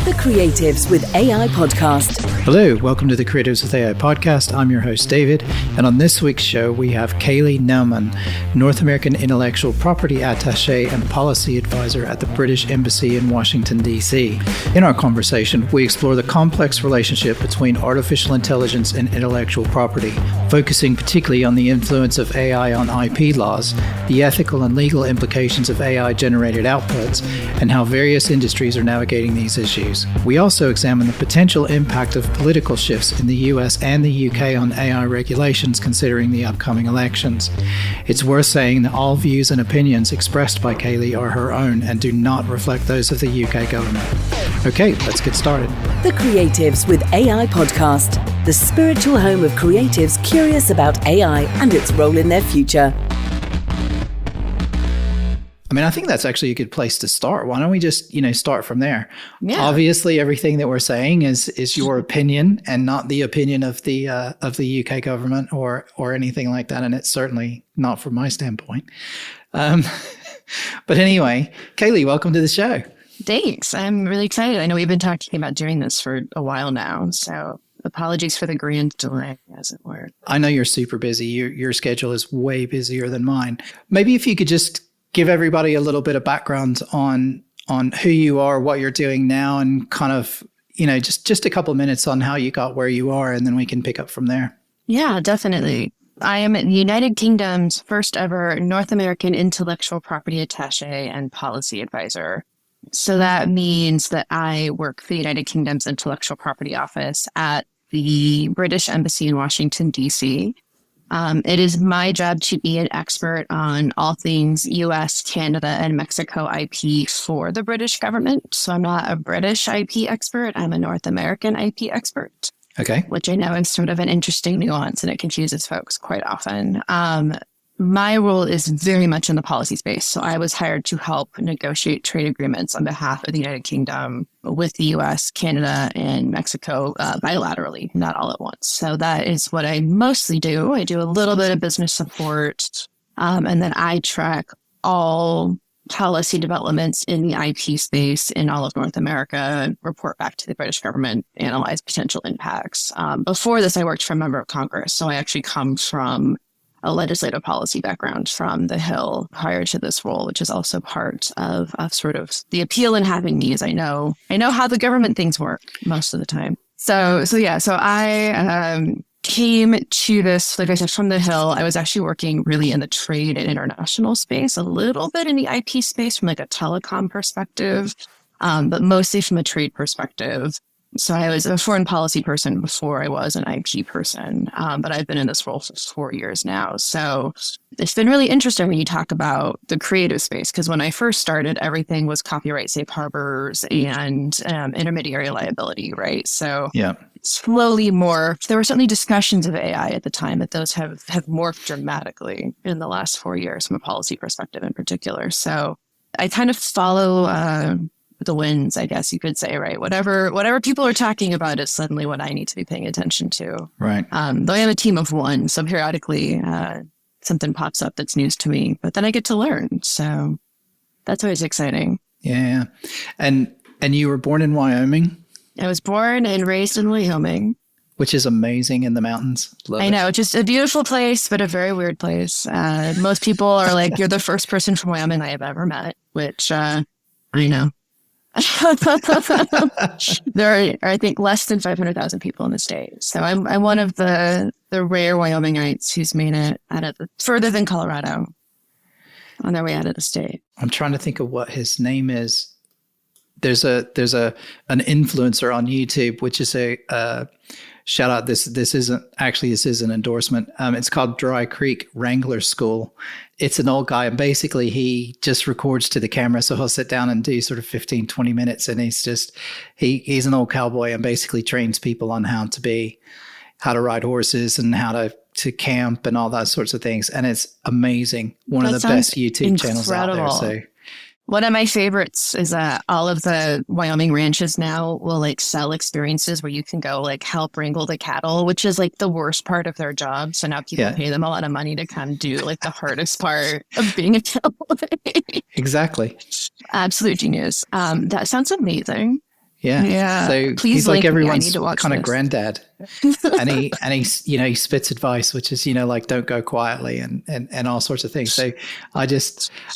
the Creatives with AI podcast. Hello, welcome to the Creatives with AI podcast. I'm your host, David, and on this week's show, we have Kayleigh Nauman, North American Intellectual Property Attaché and Policy Advisor at the British Embassy in Washington, D.C. In our conversation, we explore the complex relationship between artificial intelligence and intellectual property, focusing particularly on the influence of AI on IP laws, the ethical and legal implications of AI-generated outputs, and how various industries are navigating these issues. We also examine the potential impact of political shifts in the US and the UK on AI regulations considering the upcoming elections. It's worth saying that all views and opinions expressed by Kayleigh are her own and do not reflect those of the UK government. Okay, let's get started. The Creatives with AI podcast, the spiritual home of creatives curious about AI and its role in their future. I mean, I think that's actually a good place to start. Why don't we just, start from there? Yeah. Obviously, everything that we're saying is your opinion and not the opinion of the UK government or anything like that. And it's certainly not from my standpoint. But anyway, Kayleigh, welcome to the show. Thanks. I'm really excited. I know we've been talking about doing this for a while now. So apologies for the grand delay, as it were. I know you're super busy. Your schedule is way busier than mine. Maybe if you could just give everybody a little bit of background on who you are, what you're doing now, and kind of, just a couple of minutes on how you got where you are, and then we can pick up from there. Yeah, definitely. I am the United Kingdom's first ever North American Intellectual Property Attaché and Policy Advisor. So that means that I work for the United Kingdom's Intellectual Property Office at the British Embassy in Washington, D.C. It is my job to be an expert on all things US, Canada, and Mexico IP for the British government. So I'm not a British IP expert. I'm a North American IP expert. Okay. Which I know is sort of an interesting nuance, and it confuses folks quite often. My role is very much in the policy space. So I was hired to help negotiate trade agreements on behalf of the United Kingdom with the US, Canada, and Mexico bilaterally, not all at once. So that is what I mostly do. I do a little bit of business support, and then I track all policy developments in the IP space in all of North America, report back to the British government, analyze potential impacts. Before this, I worked for a member of Congress. So I actually come from a legislative policy background from the Hill prior to this role, which is also part of sort of the appeal in having me, is I know how the government things work most of the time. So I came to this, like I said, from the Hill. I was actually working really in the trade and international space, a little bit in the IP space from like a telecom perspective, but mostly from a trade perspective. So I was a foreign policy person before I was an IP person, but I've been in this role for 4 years now. So it's been really interesting when you talk about the creative space, because when I first started, everything was copyright safe harbors and intermediary liability, right? So yeah, slowly morphed. There were certainly discussions of AI at the time, but those have morphed dramatically in the last 4 years from a policy perspective in particular. So I kind of follow the winds, I guess you could say, right? Whatever people are talking about is suddenly what I need to be paying attention to. Right. Though I have a team of one, so periodically something pops up that's news to me, but then I get to learn. So that's always exciting. Yeah. And you were born in Wyoming? I was born and raised in Wyoming. Which is amazing in the mountains. Love I it. know, just a beautiful place, but a very weird place. Most people are like, you're the first person from Wyoming I have ever met, which I know. There are, I think, less than 500,000 people in the state. So I'm one of the rare Wyomingites who's made it out of further than Colorado on their way out of the state. I'm trying to think of what his name is. There's an influencer on YouTube, which is a shout out. This is an endorsement. It's called Dry Creek Wrangler School. It's an old guy, and basically he just records to the camera. So he'll sit down and do sort of 15, 20 minutes. And he's an old cowboy and basically trains people on how to ride horses and how to camp and all that sorts of things. And it's amazing. One of the best YouTube channels out there. So one of my favorites is that all of the Wyoming ranches now will like sell experiences where you can go like help wrangle the cattle, which is like the worst part of their job. So now people pay them a lot of money to come do like the hardest part of being a cowboy. Exactly. Absolute genius. That sounds amazing. Yeah. Yeah. So Please he's like link me. I everyone's need to watch kind of this. granddad. And he spits advice, which is, like, don't go quietly and all sorts of things. So I Pull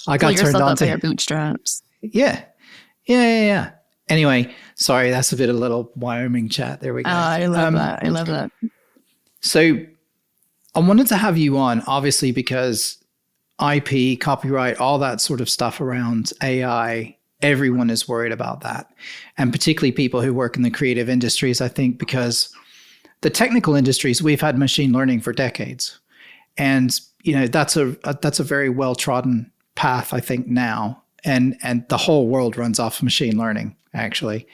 got turned yourself on up by your to, bootstraps. yeah. Yeah. Anyway, sorry, that's a bit of little Wyoming chat. There we go. I love that. I love that. So I wanted to have you on, obviously, because IP, copyright, all that sort of stuff around AI, everyone is worried about that. And particularly people who work in the creative industries, I think, because the technical industries, we've had machine learning for decades. And, that's a very well-trodden path, I think, now. And the whole world runs off machine learning, actually.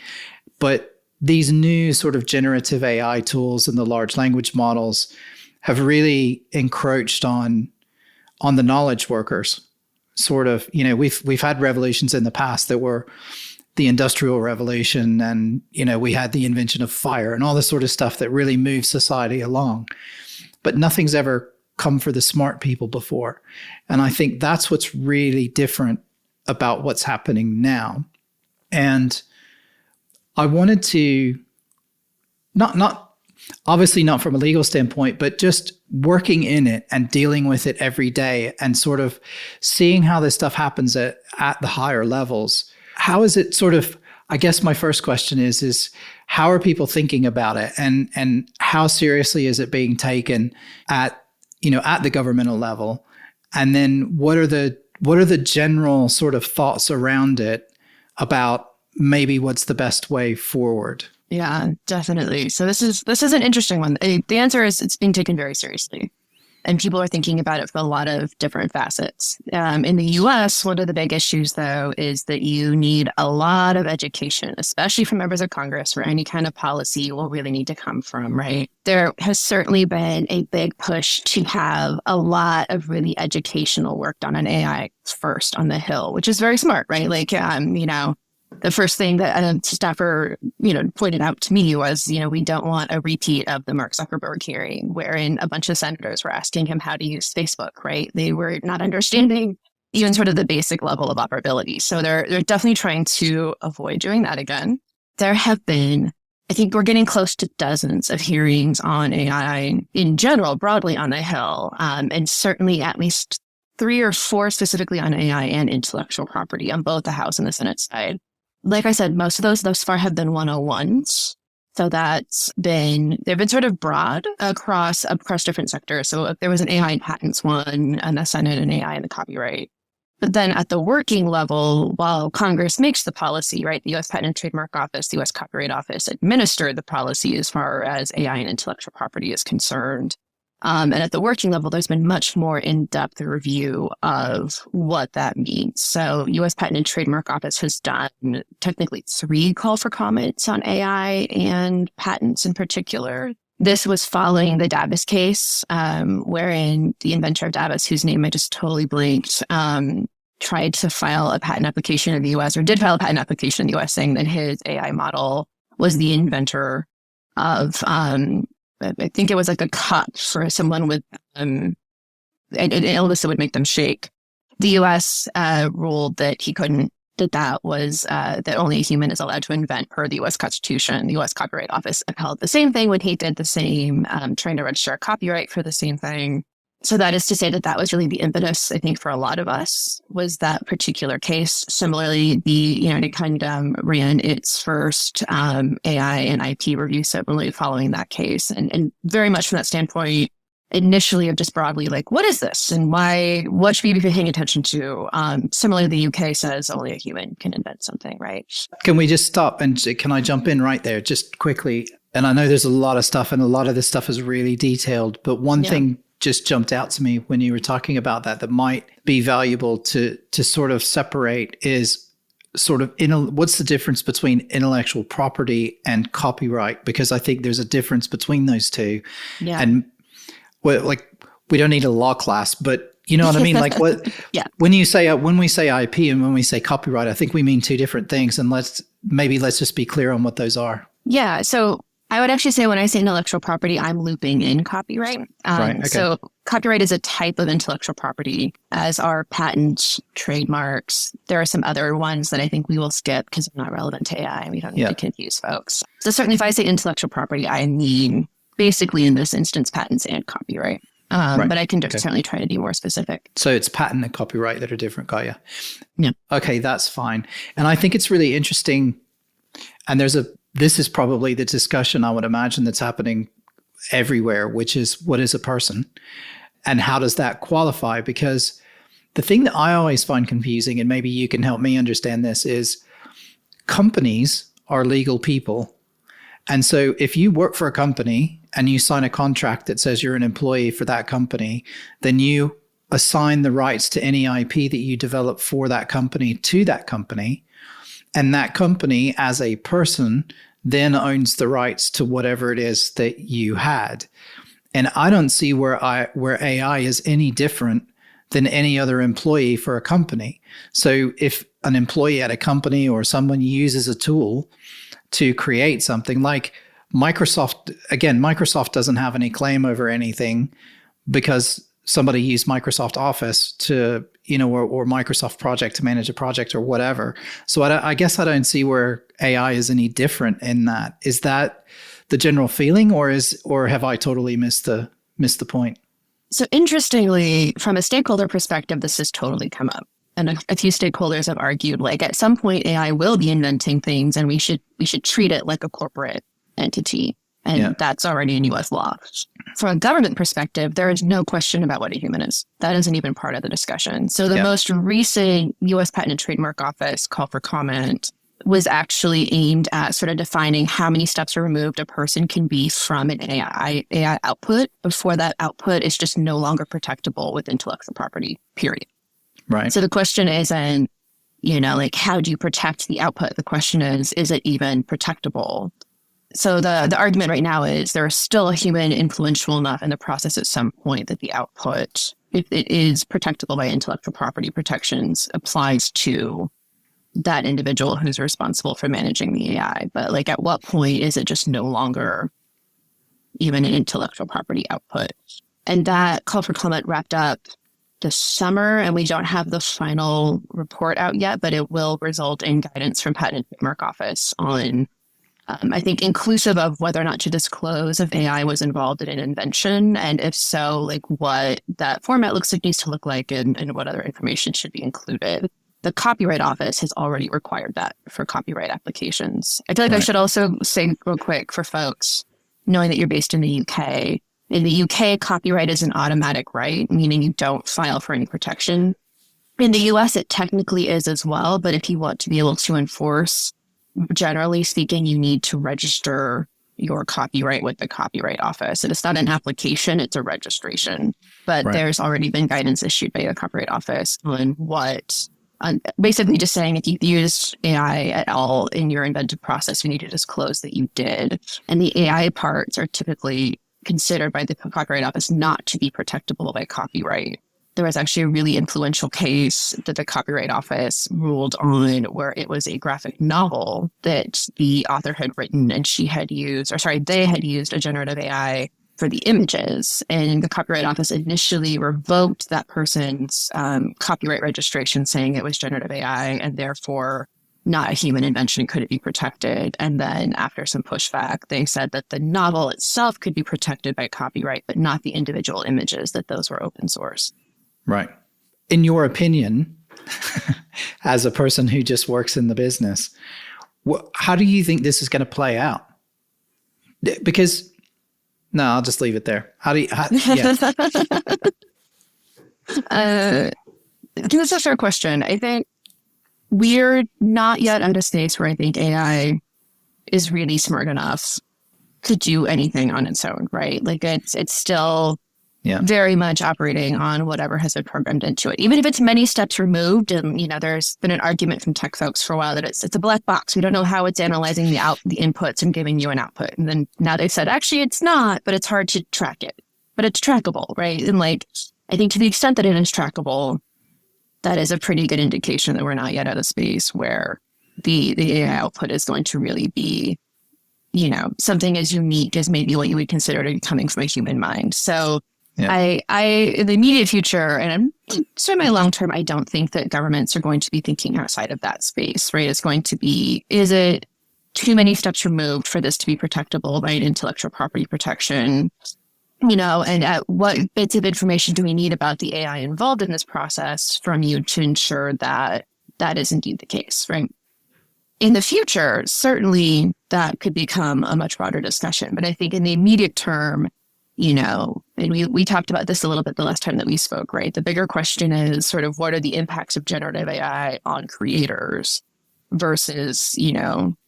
But these new sort of generative AI tools and the large language models have really encroached on the knowledge workers. Sort of, we've had revolutions in the past that were the Industrial Revolution, and we had the invention of fire and all this sort of stuff that really moved society along. But nothing's ever come for the smart people before, and I think that's what's really different about what's happening now. And I wanted to not obviously not from a legal standpoint, but just working in it and dealing with it every day and sort of seeing how this stuff happens at the higher levels. How is it sort of, I guess my first question is how are people thinking about it, and how seriously is it being taken at the governmental level? And then what are the general sort of thoughts around it about maybe what's the best way forward? Yeah, definitely. So this is an interesting one. The answer is it's being taken very seriously, and people are thinking about it from a lot of different facets. In the U.S., one of the big issues, though, is that you need a lot of education, especially from members of Congress, where any kind of policy will really need to come from, right? There has certainly been a big push to have a lot of really educational work done on AI first on the Hill, which is very smart, right? Like, the first thing that a staffer, pointed out to me was, we don't want a repeat of the Mark Zuckerberg hearing, wherein a bunch of senators were asking him how to use Facebook, right? They were not understanding even sort of the basic level of operability. So they're definitely trying to avoid doing that again. There have been, I think we're getting close to dozens of hearings on AI in general, broadly on the Hill, and certainly at least 3 or 4 specifically on AI and intellectual property on both the House and the Senate side. Like I said, most of those thus far have been 101s. So they've been sort of broad across different sectors. So there was an AI and patents one, and the Senate, and AI and the copyright. But then at the working level, while Congress makes the policy, right, the U.S. Patent and Trademark Office, the U.S. Copyright Office administer the policy as far as AI and intellectual property is concerned. And at the working level, there's been much more in-depth review of what that means. So U.S. Patent and Trademark Office has done technically 3 call for comments on AI and patents in particular. This was following the Davis case, wherein the inventor of Davis, whose name I just totally blanked, tried to file a patent application in the U.S., or did file a patent application in the U.S. saying that his AI model was the inventor of I think it was like a cut for someone with an illness that would make them shake. The U.S. ruled that he couldn't, that was that only a human is allowed to invent per the U.S. Constitution. The U.S. Copyright Office upheld the same thing when he did the same, trying to register a copyright for the same thing. So that is to say that was really the impetus, I think, for a lot of us, was that particular case. Similarly, the United Kingdom ran its first AI and IP review similarly following that case. And very much from that standpoint, initially of just broadly, like, what is this? And what should we be paying attention to? Similarly, the UK says only a human can invent something, right? Can we just stop and can I jump in right there just quickly? And I know there's a lot of stuff and a lot of this stuff is really detailed, but one thing just jumped out to me when you were talking about that might be valuable to sort of separate is sort of what's the difference between intellectual property and copyright? Because I think there's a difference between those two. Yeah. And we don't need a law class, but you know what I mean? Like what, when we say IP and when we say copyright, I think we mean 2 different things. And let's just be clear on what those are. Yeah. So I would actually say when I say intellectual property, I'm looping in copyright. Right. Okay. So copyright is a type of intellectual property, as are patents, trademarks. There are some other ones that I think we will skip because they're not relevant to AI. We don't need to confuse folks. So certainly if I say intellectual property, I mean basically in this instance, patents and copyright. But I can certainly try to be more specific. So it's patent and copyright that are different, got you? Yeah. Okay, that's fine. And I think it's really interesting. And this is probably the discussion I would imagine that's happening everywhere, which is what is a person and how does that qualify? Because the thing that I always find confusing, and maybe you can help me understand this, is companies are legal people. And so if you work for a company and you sign a contract that says you're an employee for that company, then you assign the rights to any IP that you develop for that company to that company. And that company as a person then owns the rights to whatever it is that you had. And I don't see where AI is any different than any other employee for a company. So if an employee at a company or someone uses a tool to create something like Microsoft doesn't have any claim over anything because somebody used Microsoft Office to, or Microsoft Project to manage a project or whatever. So I guess I don't see where AI is any different in that. Is that the general feeling, or have I totally missed the point? So interestingly, from a stakeholder perspective, this has totally come up. And a few stakeholders have argued, like, at some point, AI will be inventing things, and we should treat it like a corporate entity. And that's already in U.S. law. From a government perspective, there is no question about what a human is. That isn't even part of the discussion. So the most recent U.S. Patent and Trademark Office call for comment was actually aimed at sort of defining how many steps are removed a person can be from an AI output before that output is just no longer protectable with intellectual property, period. Right. So the question isn't, how do you protect the output? The question is it even protectable? So the argument right now is there is still a human influential enough in the process at some point that the output, if it is protectable by intellectual property protections, applies to that individual who's responsible for managing the AI. But at what point is it just no longer even an intellectual property output? And that call for comment wrapped up this summer, and we don't have the final report out yet, but it will result in guidance from Patent and Trademark Office on, I think, inclusive of whether or not to disclose if AI was involved in an invention, and if so, what that format needs to look like, and what other information should be included. The Copyright Office has already required that for copyright applications. I feel like I should also say real quick for folks, knowing that you're based in the UK, in the UK, copyright is an automatic right, meaning you don't file for any protection. In the US, it technically is as well, but if you want to be able to enforce, generally speaking, you need to register your copyright with the Copyright Office. And it's not an application, it's a registration. But there's already been guidance issued by the Copyright Office on basically just saying if you use AI at all in your inventive process, you need to disclose that you did. And the AI parts are typically considered by the Copyright Office not to be protectable by copyright. There was actually a really influential case that the Copyright Office ruled on where it was a graphic novel that the author had written, and they had used a generative AI for the images. And the Copyright Office initially revoked that person's copyright registration, saying it was generative AI and therefore not a human invention, could it be protected? And then after some pushback, they said that the novel itself could be protected by copyright, but not the individual images, that those were open source. Right. In your opinion, as a person who just works in the business, how do you think this is going to play out? Because, no, I'll just leave it there. That's a fair question. I think we're not yet at a stage where I think AI is really smart enough to do anything on its own, right? It's still very much operating on whatever has been programmed into it. Even if it's many steps removed, and there's been an argument from tech folks for a while that it's a black box. We don't know how it's analyzing the inputs and giving you an output. And then now they've said, actually, it's not, but it's hard to track it. But it's trackable, right? And I think to the extent that it is trackable, that is a pretty good indication that we're not yet at a space where the AI output is going to really be, something as unique as maybe what you would consider to be coming from a human mind. So Yeah. I in the immediate future, and I'm sort of my long term, I don't think that governments are going to be thinking outside of that space, right? It's going to be, is it too many steps removed for this to be protectable by an intellectual property protection? And at what bits of information do we need about the AI involved in this process from you to ensure that that is indeed the case, right? In the future, certainly that could become a much broader discussion. But I think in the immediate term, and we talked about this a little bit the last time that we spoke, right? The bigger question is sort of what are the impacts of generative AI on creators versus,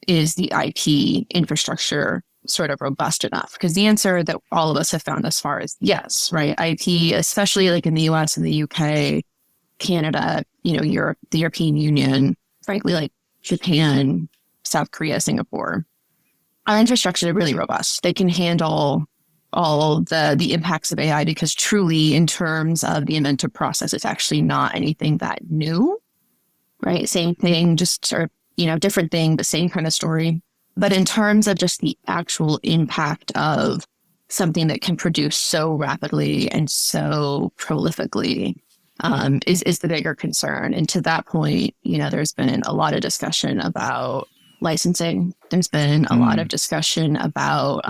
is the IP infrastructure sort of robust enough? Because the answer that all of us have found thus far is yes, right? IP, especially like in the US and the UK, Canada, Europe, the European Union, frankly, like Japan, South Korea, Singapore, our infrastructure is really robust. They can handle all the impacts of AI because truly in terms of the inventive process, it's actually not anything that new, right? Same thing, just sort of, different thing, but same kind of story. But in terms of just the actual impact of something that can produce so rapidly and so prolifically is the bigger concern. And to that point, there's been a lot of discussion about licensing. There's been a lot of discussion about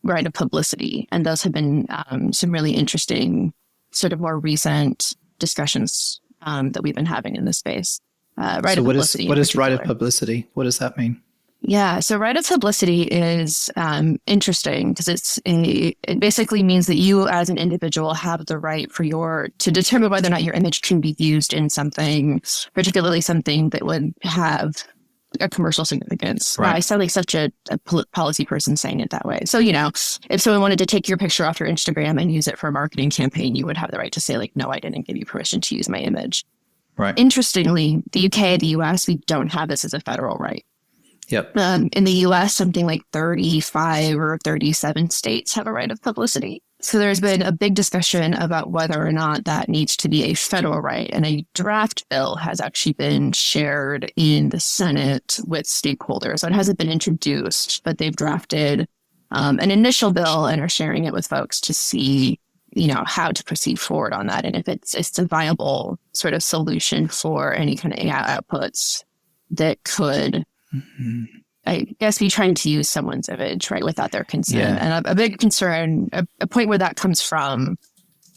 right of publicity. And those have been some really interesting, sort of more recent discussions that we've been having in this space. Right of publicity. What is right of publicity? What does that mean? Yeah, so right of publicity is interesting because it basically means that you as an individual have the right to determine whether or not your image can be used in something, particularly something that would have a commercial significance. Right. I sound like such a policy person saying it that way. So, if someone wanted to take your picture off your Instagram and use it for a marketing campaign, you would have the right to say, like, no, I didn't give you permission to use my image. Right. Interestingly, the UK, the US, we don't have this as a federal right. Yep. In the US, something like 35 or 37 states have a right of publicity. So there's been a big discussion about whether or not that needs to be a federal right. And a draft bill has actually been shared in the Senate with stakeholders. So it hasn't been introduced, but they've drafted an initial bill and are sharing it with folks to see, how to proceed forward on that. And if it's a viable sort of solution for any kind of AI outputs that could, I guess, be trying to use someone's image, right, without their consent. Yeah. And a big concern, a point where that comes from,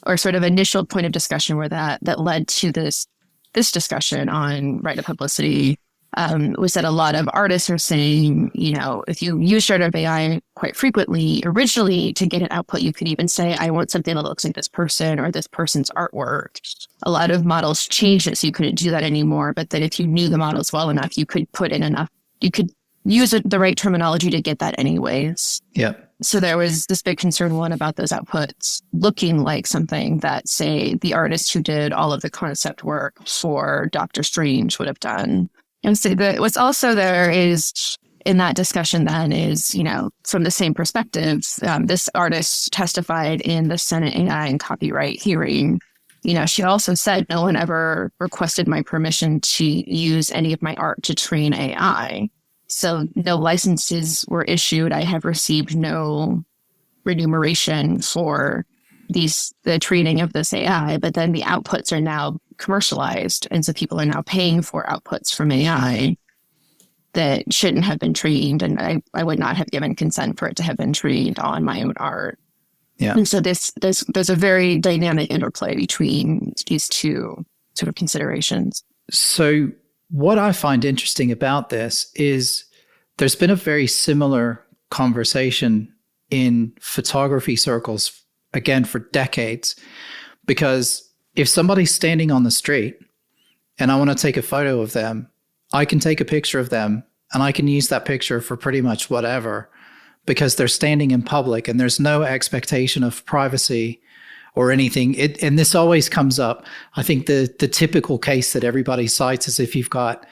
or sort of initial point of discussion where that led to this discussion on right of publicity, was that a lot of artists are saying, if you use generative AI quite frequently, originally to get an output, you could even say, I want something that looks like this person or this person's artwork. A lot of models changed it, so you couldn't do that anymore. But that if you knew the models well enough, you could put in enough, you could use the right terminology to get that anyways. Yeah. So there was this big concern, one, about those outputs looking like something that, say, the artist who did all of the concept work for Doctor Strange would have done. And so what's also there is, in that discussion then is, from the same perspective, this artist testified in the Senate AI and copyright hearing. She also said, no one ever requested my permission to use any of my art to train AI. So no licenses were issued. I have received no remuneration for the training of this AI, but then the outputs are now commercialized. And so people are now paying for outputs from AI that shouldn't have been trained. And I would not have given consent for it to have been trained on my own art. Yeah. And so there's a very dynamic interplay between these two sort of considerations. So what I find interesting about this is there's been a very similar conversation in photography circles, again, for decades, because if somebody's standing on the street and I want to take a photo of them, I can take a picture of them and I can use that picture for pretty much whatever, because they're standing in public and there's no expectation of privacy or anything. And this always comes up. I think the typical case that everybody cites is if you've got,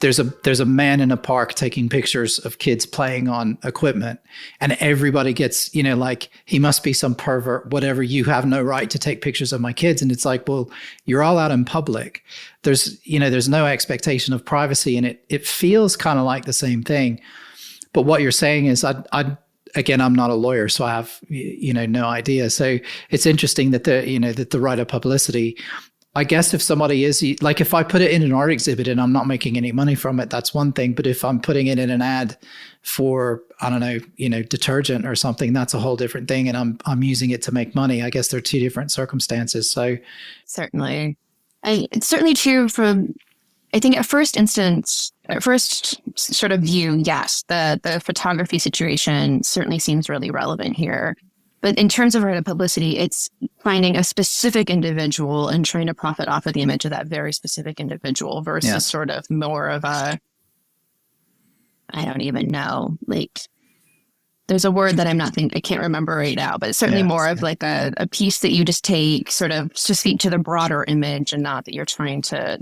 there's a man in a park taking pictures of kids playing on equipment, and everybody gets, like, he must be some pervert, whatever. You have no right to take pictures of my kids. And it's like, well, you're all out in public. There's no expectation of privacy, and it feels kind of like the same thing. But what you're saying is, again, I'm not a lawyer, so I have, no idea. So it's interesting that the right of publicity, I guess if somebody is like, if I put it in an art exhibit and I'm not making any money from it, that's one thing. But if I'm putting it in an ad for, I don't know, detergent or something, that's a whole different thing. And I'm using it to make money. I guess they're two different circumstances. So certainly, it's certainly true from, I think at first sort of view, yes, the photography situation certainly seems really relevant here. But in terms of right of publicity, it's finding a specific individual and trying to profit off of the image of that very specific individual versus sort of more of a, I don't even know, like there's a word that I can't remember right now, but it's certainly more of like a piece that you just take sort of to speak to the broader image and not that you're trying to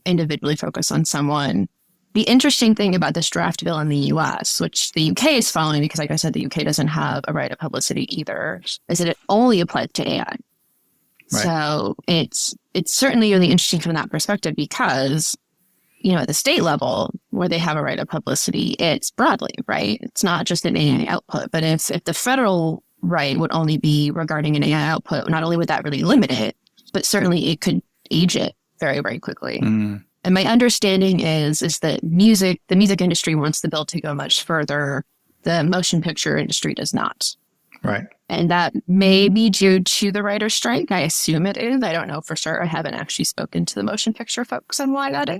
individually focus on someone. The interesting thing about this draft bill in the US, which the UK is following, because like I said, the UK doesn't have a right of publicity either, is that it only applies to AI. Right. So it's certainly really interesting from that perspective because, at the state level where they have a right of publicity, it's broadly, right? It's not just an AI output. But if the federal right would only be regarding an AI output, not only would that really limit it, but certainly it could age it very, very quickly. Mm. And my understanding is that the music industry wants the bill to go much further. The motion picture industry does not. Right. And that may be due to the writer's strike. I assume it is. I don't know for sure. I haven't actually spoken to the motion picture folks on why that is.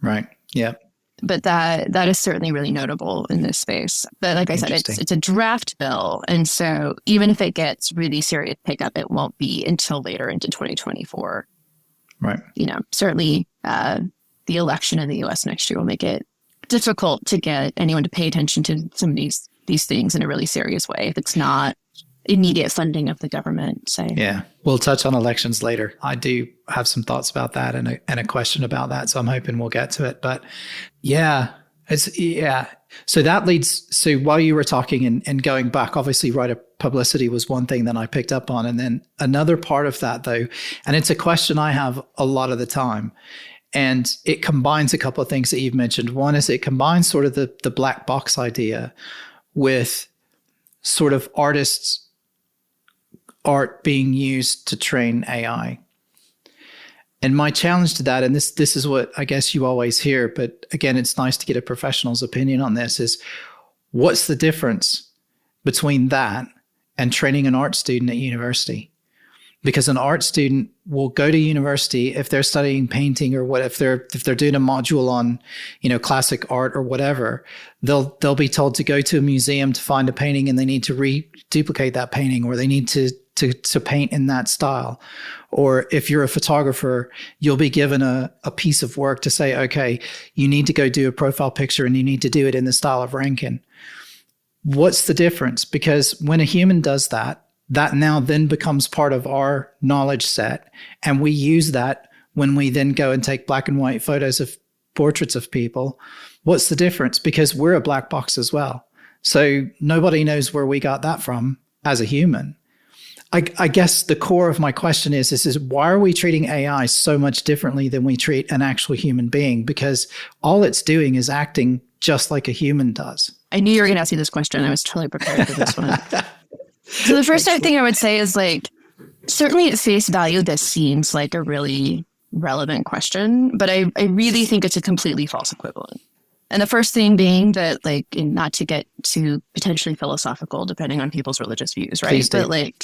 Right. Yeah. But that is certainly really notable in this space. But like I said, it's a draft bill. And so even if it gets really serious pickup, it won't be until later into 2024. Right. Certainly the election in the U.S. next year will make it difficult to get anyone to pay attention to some of these things in a really serious way if it's not immediate funding of the government. So yeah, we'll touch on elections later. I do have some thoughts about that and a question about that, so I'm hoping we'll get to it. But so that leads. So while you were talking and going back, obviously, right of publicity was one thing that I picked up on, and then another part of that, though, and it's a question I have a lot of the time. And it combines a couple of things that you've mentioned. One is it combines sort of the black box idea with sort of artists' art being used to train AI. And my challenge to that, and this is what I guess you always hear, but again, it's nice to get a professional's opinion on this, is what's the difference between that and training an art student at university? Because an art student will go to university if they're studying painting or what, if they're doing a module on, classic art or whatever, they'll be told to go to a museum to find a painting and they need to reduplicate that painting, or they need to paint in that style. Or if you're a photographer, you'll be given a piece of work to say, okay, you need to go do a profile picture and you need to do it in the style of Rankin. What's the difference? Because when a human does that now then becomes part of our knowledge set. And we use that when we then go and take black and white photos of portraits of people. What's the difference? Because we're a black box as well. So nobody knows where we got that from as a human. I guess the core of my question is why are we treating AI so much differently than we treat an actual human being? Because all it's doing is acting just like a human does. I knew you were going to ask me this question. I was totally prepared for this one. So the first thing I would say is, like, certainly at face value, this seems like a really relevant question, but I really think it's a completely false equivalent. And the first thing being that, like, not to get too potentially philosophical, depending on people's religious views, right? But like,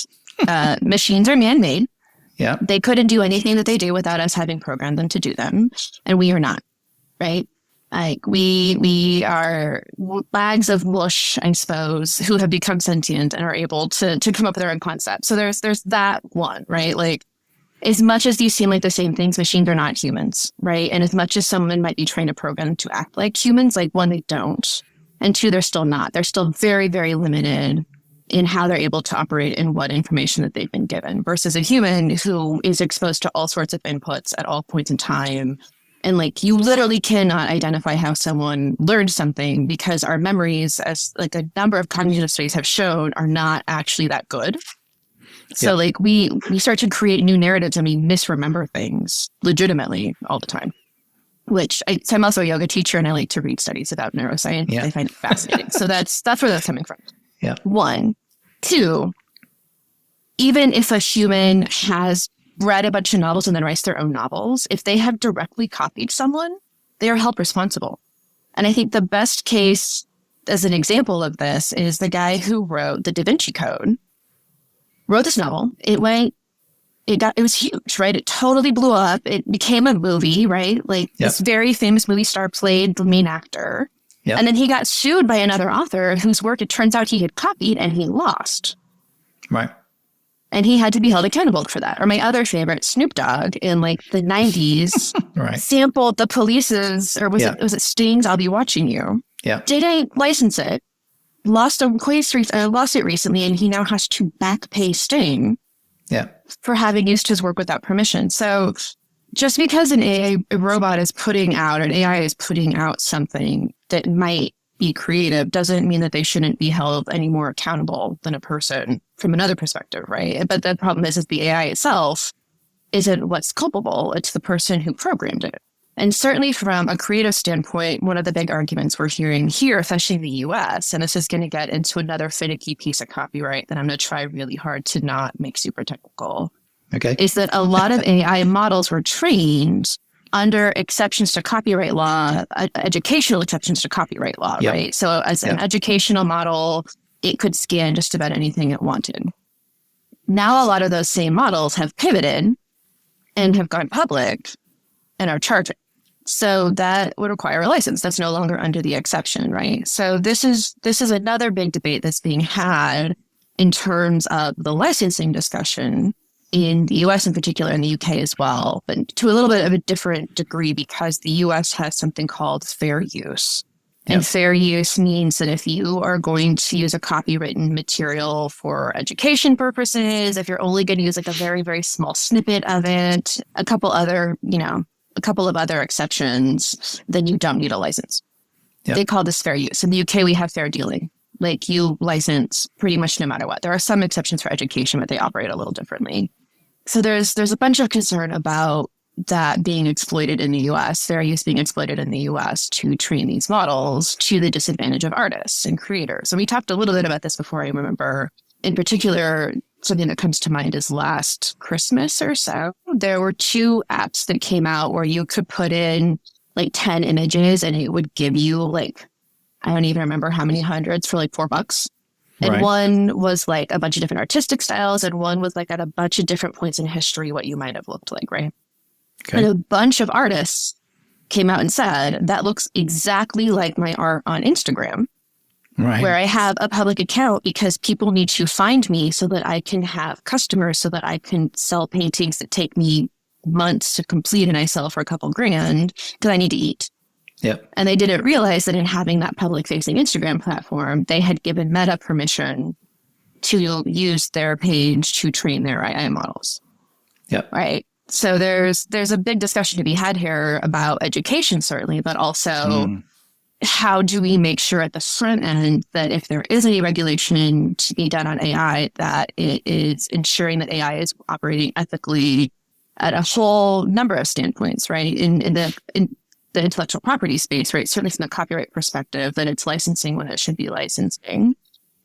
machines are man-made. Yeah. They couldn't do anything that they do without us having programmed them to do them. And we are not, right? Like we are bags of mush, I suppose, who have become sentient and are able to come up with their own concept. So there's that one, right? Like, as much as these seem like the same things, machines are not humans, right? And as much as someone might be trying to program to act like humans, like, one, they don't. And two, they're still not. They're still very, very limited in how they're able to operate and what information that they've been given versus a human who is exposed to all sorts of inputs at all points in time. And like, you literally cannot identify how someone learned something because our memories, as like a number of cognitive studies have shown, are not actually that good. So like we start to create new narratives and we misremember things legitimately all the time, which so I'm also a yoga teacher and I like to read studies about neuroscience. I find it fascinating. So that's where that's coming from. Yeah. One. Two, even if a human has read a bunch of novels and then writes their own novels, if they have directly copied someone, they are held responsible. And I think the best case as an example of this is the guy who wrote the Da Vinci Code, wrote this novel. It was huge, right? It totally blew up. It became a movie, right? Like this very famous movie star played the main actor. Yep. And then he got sued by another author whose work it turns out he had copied, and he lost. Right. And he had to be held accountable for that. Or my other favorite, Snoop Dogg, in like the 90s, right. sampled the Police's, or was it Sting's I'll Be Watching You? Yeah. Didn't license it. Lost a lawsuit recently, and he now has to back pay Sting for having used his work without permission. So just because a robot is putting out, an AI is putting out something that might be creative doesn't mean that they shouldn't be held any more accountable than a person from another perspective, right? But the problem is the AI itself isn't what's culpable. It's the person who programmed it. And certainly from a creative standpoint, one of the big arguments we're hearing here, especially in the US, and this is going to get into another finicky piece of copyright that I'm going to try really hard to not make super technical, is that a lot of AI models were trained under exceptions to copyright law, educational exceptions to copyright law, right? So as an educational model, it could scan just about anything it wanted. Now, a lot of those same models have pivoted and have gone public and are charging. So that would require a license. That's no longer under the exception, right? So this is another big debate that's being had in terms of the licensing discussion in the US in particular, and the UK as well, but to a little bit of a different degree because the US has something called fair use. And fair use means that if you are going to use a copywritten material for education purposes, if you're only going to use like a very, very small snippet of it, a couple of other exceptions, then you don't need a license. They call this fair use. In the UK, we have fair dealing. Like you license pretty much no matter what. There are some exceptions for education, but they operate a little differently. So there's a bunch of concern about that being exploited in the US, fair use being exploited in the US to train these models to the disadvantage of artists and creators. And we talked a little bit about this before. I remember in particular, something that comes to mind is last Christmas or so. There were 2 apps that came out where you could put in like 10 images and it would give you like, I don't even remember how many hundreds for like $4. And one was like a bunch of different artistic styles, and one was like at a bunch of different points in history what you might have looked like, right? Okay. And a bunch of artists came out and said, that looks exactly like my art on Instagram, where I have a public account because people need to find me so that I can have customers, so that I can sell paintings that take me months to complete and I sell for a couple grand because I need to eat. Yep. And they didn't realize that in having that public-facing Instagram platform, they had given Meta permission to use their page to train their AI models. Yep. Right. So there's a big discussion to be had here about education, certainly, but also how do we make sure at the front end that if there is any regulation to be done on AI, that it is ensuring that AI is operating ethically at a whole number of standpoints, right? In the intellectual property space, right? Certainly from the copyright perspective, that it's licensing when it should be licensing.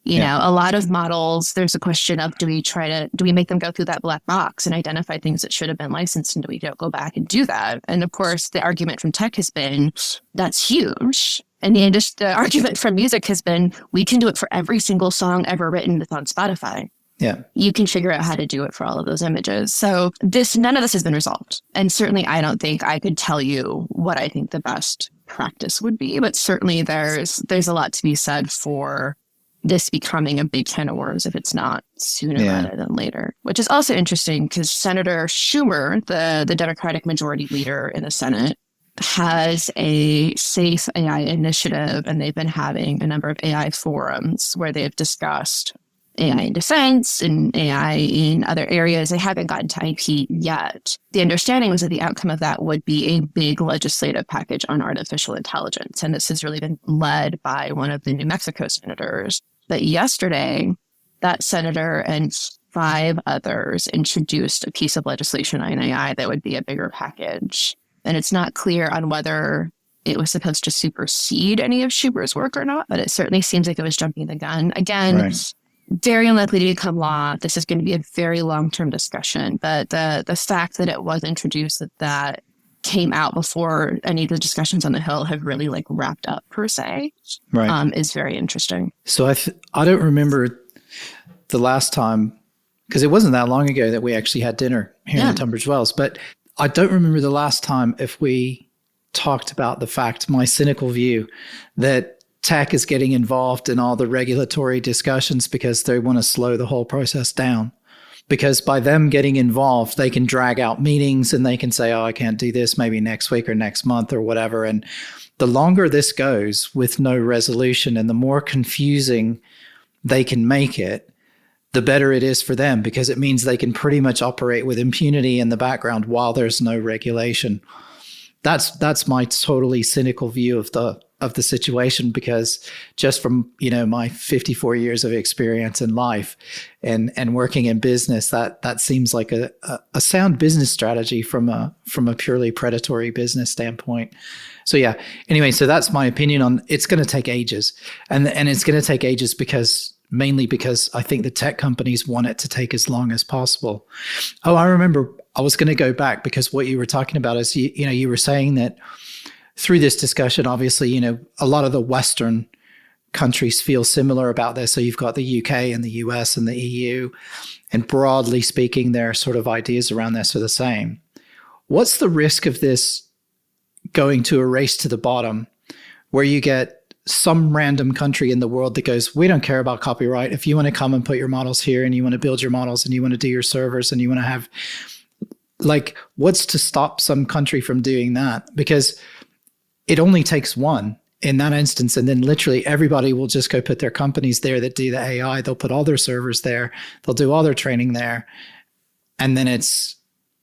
You know, a lot of models, there's a question of do we make them go through that black box and identify things that should have been licensed, and do we don't go back and do that? And of course, the argument from tech has been that's huge. And the argument from music has been we can do it for every single song ever written that's on Spotify. Yeah. You can figure out how to do it for all of those images. So none of this has been resolved. And certainly I don't think I could tell you what I think the best practice would be, but certainly there's a lot to be said for this becoming a big can of worms if it's not sooner rather than later, which is also interesting because Senator Schumer, the Democratic majority leader in the Senate, has a safe AI initiative, and they've been having a number of AI forums where they've discussed AI in defense and AI in other areas. They haven't gotten to IP yet. The understanding was that the outcome of that would be a big legislative package on artificial intelligence. And this has really been led by one of the New Mexico senators. But yesterday, that senator and 5 others introduced a piece of legislation on AI that would be a bigger package. And it's not clear on whether it was supposed to supersede any of Schuber's work or not, but it certainly seems like it was jumping the gun. Again, Right. very unlikely to become law. This is going to be a very long-term discussion. But the fact that it was introduced, that came out before any of the discussions on the Hill have really like wrapped up per se, Right. is very interesting. So I don't remember the last time, because it wasn't that long ago that we actually had dinner here in the Tunbridge Wells, but I don't remember the last time if we talked about the fact, my cynical view, that tech is getting involved in all the regulatory discussions because they want to slow the whole process down. Because by them getting involved, they can drag out meetings and they can say, oh, I can't do this maybe next week or next month or whatever. And the longer this goes with no resolution and the more confusing they can make it, the better it is for them, because it means they can pretty much operate with impunity in the background while there's no regulation. That's my totally cynical view of the situation, because just from, my 54 years of experience in life and working in business, that seems like a sound business strategy from a purely predatory business standpoint. So yeah, anyway, so that's my opinion on it's going to take ages, and it's going to take ages mainly because I think the tech companies want it to take as long as possible. Oh, I remember I was going to go back, because what you were talking about is, you were saying that through this discussion, obviously, a lot of the Western countries feel similar about this. So you've got the UK and the US and the EU, and broadly speaking, their sort of ideas around this are the same. What's the risk of this going to a race to the bottom, where you get some random country in the world that goes, we don't care about copyright. If you want to come and put your models here and you want to build your models and you want to do your servers and you want to have, like, what's to stop some country from doing that? Because it only takes one in that instance. And then literally everybody will just go put their companies there that do the AI. They'll put all their servers there. They'll do all their training there. And then it's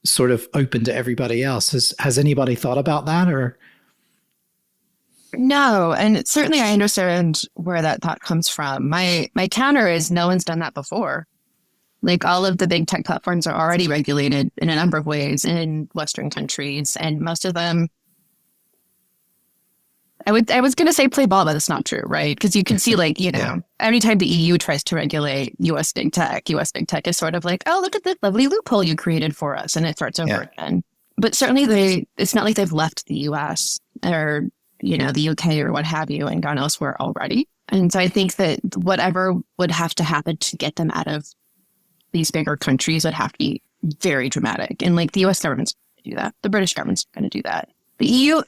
sort of open to everybody else. Has anybody thought about that, or? No, and certainly I understand where that thought comes from. My counter is no one's done that before. Like, all of the big tech platforms are already regulated in a number of ways in Western countries, and most of them, I was going to say play ball, but it's not true, right? Because you can see, like, every time the EU tries to regulate US big tech is sort of like, oh, look at this lovely loophole you created for us, and it starts over again. But certainly it's not like they've left the US or the UK or what have you and gone elsewhere already. And so I think that whatever would have to happen to get them out of these bigger countries would have to be very dramatic. And like, the US government's going to do that. The British government's going to do that. The EU,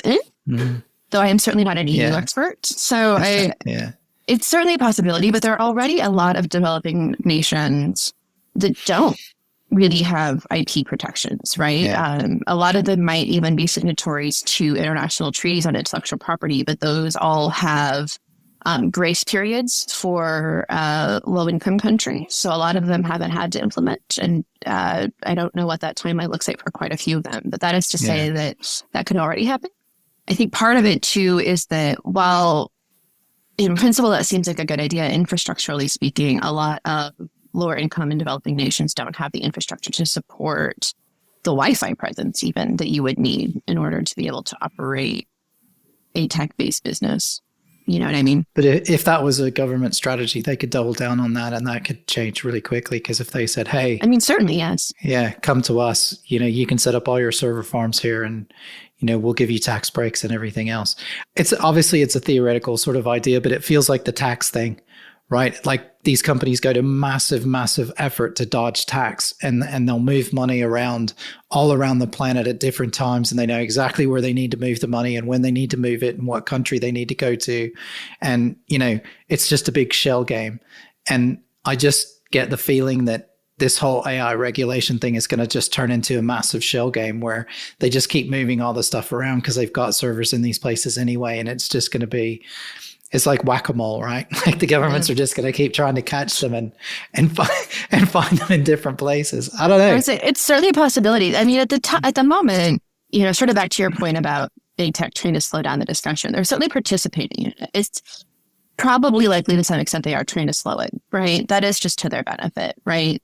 though I am certainly not an EU expert. So it's certainly a possibility, but there are already a lot of developing nations that don't really have IP protections, right? Yeah. A lot of them might even be signatories to international treaties on intellectual property, but those all have grace periods for low-income countries. So a lot of them haven't had to implement, and I don't know what that timeline looks like for quite a few of them, but that is to say that could already happen. I think part of it, too, is that while in principle that seems like a good idea, infrastructurally speaking, a lot of lower income and developing nations don't have the infrastructure to support the Wi-Fi presence even that you would need in order to be able to operate a tech-based business. You know what I mean? But if that was a government strategy, they could double down on that, and that could change really quickly. Because if they said, hey, I mean, certainly, yes. Yeah, come to us. You can set up all your server farms here, and we'll give you tax breaks and everything else. It's obviously a theoretical sort of idea, but it feels like the tax thing, right? Like, these companies go to massive effort to dodge tax, and they'll move money around all around the planet at different times, and they know exactly where they need to move the money and when they need to move it and what country they need to go to. And, it's just a big shell game. And I just get the feeling that this whole AI regulation thing is going to just turn into a massive shell game where they just keep moving all the stuff around because they've got servers in these places anyway. And it's just going to be, it's like whack-a-mole, right? Like, the governments are just going to keep trying to catch them and find them in different places. I don't know. It's certainly a possibility. I mean, at the moment, sort of back to your point about big tech trying to slow down the discussion, they're certainly participating in it. It's probably likely to some extent they are trying to slow it, right? That is just to their benefit, right?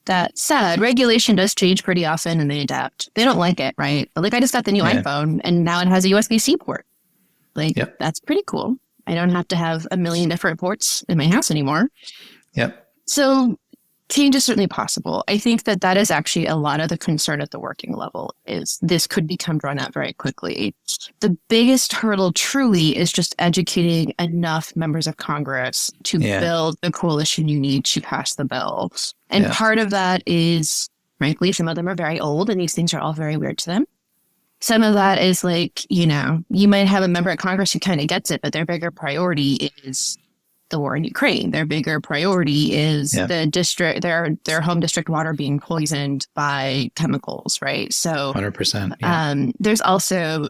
That said, regulation does change pretty often and they adapt. They don't like it, right? But like, I just got the new iPhone and now it has a USB-C port. Like, Yep. that's pretty cool. I don't have to have a million different ports in my house anymore. Yep. So change is certainly possible. I think that that is actually a lot of the concern at the working level is this could become drawn out very quickly. The biggest hurdle truly is just educating enough members of Congress to build the coalition you need to pass the bill. And part of that is, frankly, some of them are very old and these things are all very weird to them. Some of that is like, you know, you might have a member of Congress who kind of gets it, but their bigger priority is the war in Ukraine. Their bigger priority is the district, their home district water being poisoned by chemicals, right? So 100%. Yeah. There's also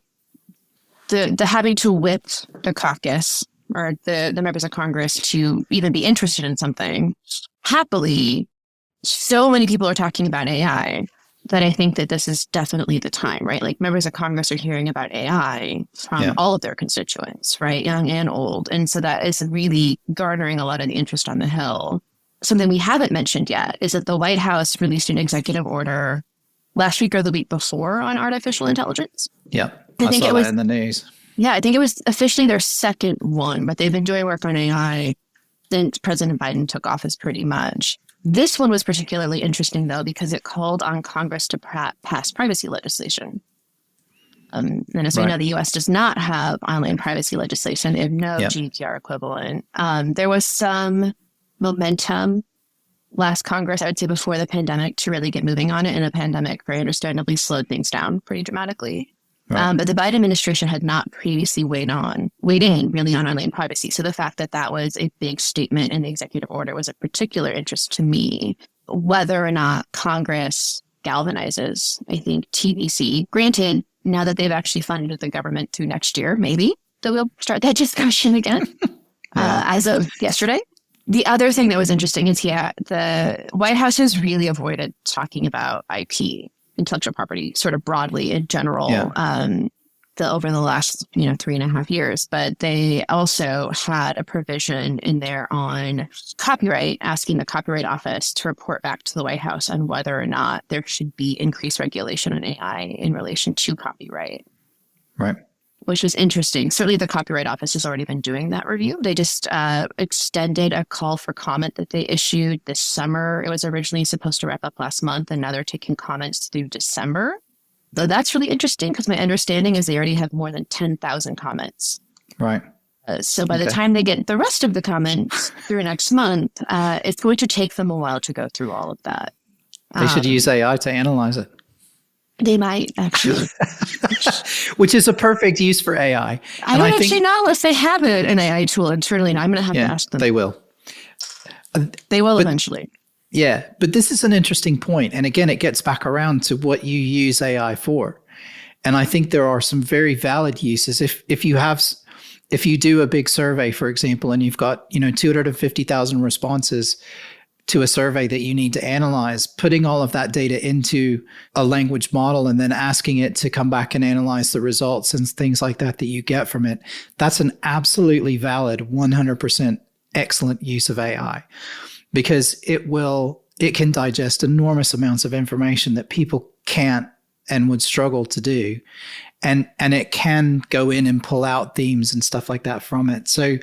the having to whip the caucus or the members of Congress to even be interested in something. Happily, so many people are talking about AI that I think that this is definitely the time, right? Like members of Congress are hearing about AI from all of their constituents, right? Young and old. And so that is really garnering a lot of the interest on the Hill. Something we haven't mentioned yet is that the White House released an executive order last week or the week before on artificial intelligence. Yeah. I saw that in the news. Yeah, I think it was officially their second one, but they've been doing work on AI since President Biden took office pretty much. This one was particularly interesting, though, because it called on Congress to pass privacy legislation. And as we know, the U.S. does not have online privacy legislation. They have no GDPR equivalent. There was some momentum last Congress, I would say before the pandemic, to really get moving on it. And the pandemic, very understandably, slowed things down pretty dramatically. Right. But the Biden administration had not previously weighed in really on online privacy. So the fact that that was a big statement in the executive order was of particular interest to me. Whether or not Congress galvanizes, I think TBC. Granted, now that they've actually funded the government through next year, maybe that we'll start that discussion again as of yesterday. The other thing that was interesting is, the White House has really avoided talking about IP. Intellectual property sort of broadly in general over the last 3.5 years, but they also had a provision in there on copyright, asking the Copyright Office to report back to the White House on whether or not there should be increased regulation on AI in relation to copyright. Right. Which was interesting. Certainly the Copyright Office has already been doing that review. They just extended a call for comment that they issued this summer. It was originally supposed to wrap up last month, and now they're taking comments through December. Though that's really interesting because my understanding is they already have more than 10,000 comments. Right. So by the time they get the rest of the comments through next month, it's going to take them a while to go through all of that. They should use AI to analyze it. They might, actually. Which is a perfect use for AI. I don't actually know unless they have an AI tool internally, and I'm going to have to ask them. They will. They will eventually. Yeah, but this is an interesting point. And again, it gets back around to what you use AI for. And I think there are some very valid uses. If you do a big survey, for example, and you've got 250,000 responses to a survey that you need to analyze, putting all of that data into a language model and then asking it to come back and analyze the results and things like that you get from it, that's an absolutely valid 100% excellent use of AI, because it can digest enormous amounts of information that people can't and would struggle to do. And it can go in and pull out themes and stuff like that from it. So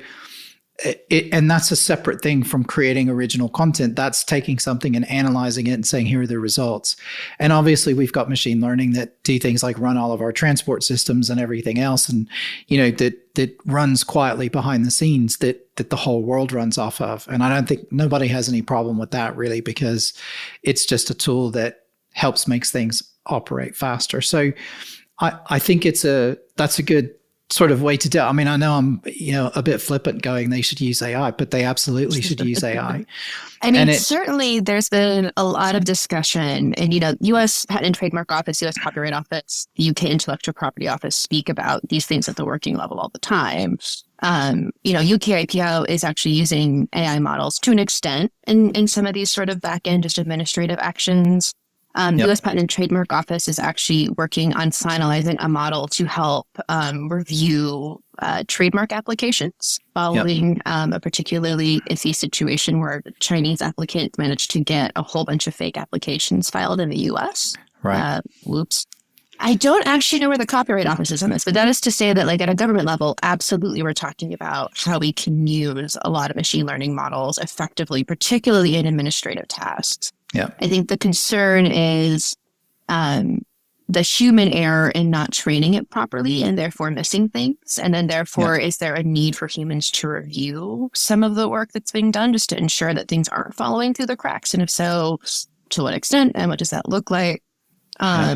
and that's a separate thing from creating original content. That's taking something and analyzing it and saying, here are the results. And obviously we've got machine learning that do things like run all of our transport systems and everything else. And, that runs quietly behind the scenes that the whole world runs off of. And I don't think nobody has any problem with that really, because it's just a tool that helps makes things operate faster. So I think that's a good sort of way to do it. I mean, I know I'm, a bit flippant going, they should use AI, but they absolutely should use AI. I mean, certainly there's been a lot of discussion and, U.S. Patent and Trademark Office, U.S. Copyright Office, the UK Intellectual Property Office speak about these things at the working level all the time. UK IPO is actually using AI models to an extent in some of these sort of back-end just administrative actions. U.S. Patent and Trademark Office is actually working on finalizing a model to help review trademark applications following a particularly iffy situation where a Chinese applicant managed to get a whole bunch of fake applications filed in the U.S. Right. Whoops. I don't actually know where the copyright office is on this, but that is to say that like at a government level, absolutely we're talking about how we can use a lot of machine learning models effectively, particularly in administrative tasks. Yeah. I think the concern is the human error in not training it properly and therefore missing things. And then therefore, is there a need for humans to review some of the work that's being done just to ensure that things aren't falling through the cracks? And if so, to what extent and what does that look like? But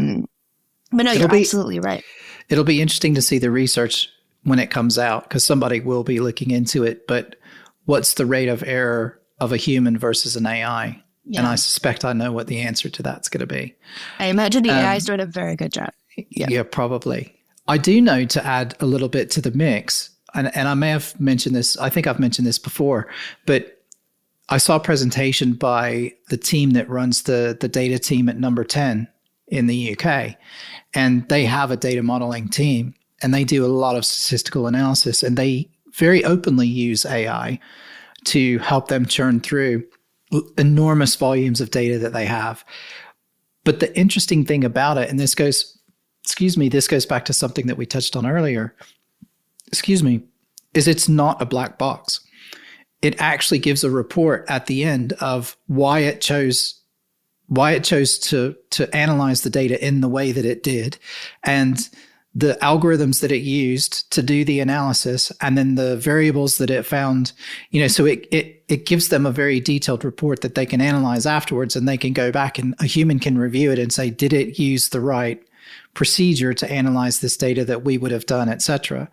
no, you're absolutely right. It'll be interesting to see the research when it comes out because somebody will be looking into it. But what's the rate of error of a human versus an AI? Yeah. And I suspect I know what the answer to that's going to be. I imagine the AI is doing a very good job. Yeah, probably. I do know, to add a little bit to the mix, and I may have mentioned this, I think I've mentioned this before, but I saw a presentation by the team that runs the data team at Number 10 in the UK. And they have a data modeling team, and they do a lot of statistical analysis, and they very openly use AI to help them churn through enormous volumes of data that they have. But the interesting thing about it, and this goes back to something that we touched on earlier, is it's not a black box. It actually gives a report at the end of why it chose to analyze the data in the way that it did, and the algorithms that it used to do the analysis, and then the variables that it found, so it gives them a very detailed report that they can analyze afterwards, and they can go back and a human can review it and say, did it use the right procedure to analyze this data that we would have done, etc.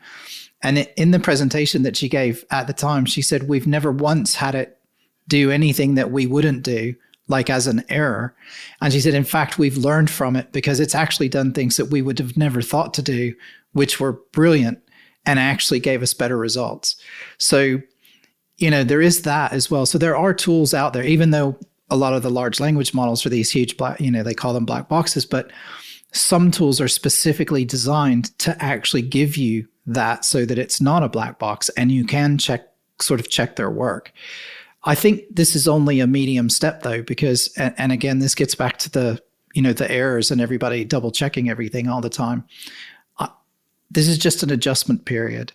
And in the presentation that she gave at the time, she said, we've never once had it do anything that we wouldn't do, like as an error. And she said, in fact, we've learned from it because it's actually done things that we would have never thought to do, which were brilliant and actually gave us better results. So, there is that as well. So there are tools out there, even though a lot of the large language models are these huge black, they call them black boxes, but some tools are specifically designed to actually give you that so that it's not a black box and you can check their work. I think this is only a medium step though, because, and again, this gets back to the errors and everybody double checking everything all the time. This is just an adjustment period,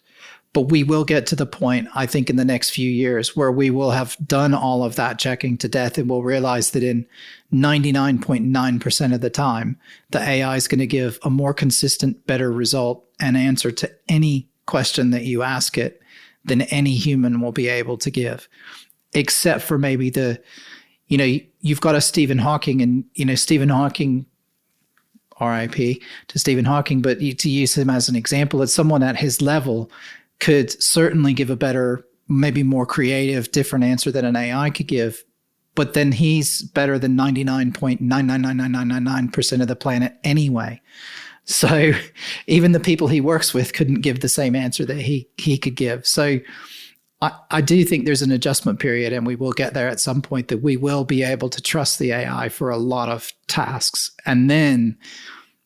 but we will get to the point, I think, in the next few years where we will have done all of that checking to death, and we'll realize that in 99.9% of the time, the AI is going to give a more consistent, better result and answer to any question that you ask it than any human will be able to give. Except for maybe you've got a Stephen Hawking, and, Stephen Hawking, RIP to Stephen Hawking, but to use him as an example, it's someone at his level could certainly give a better, maybe more creative, different answer than an AI could give. But then he's better than 99.9999999% of the planet anyway. So even the people he works with couldn't give the same answer that he could give. So I do think there's an adjustment period, and we will get there at some point that we will be able to trust the AI for a lot of tasks. And then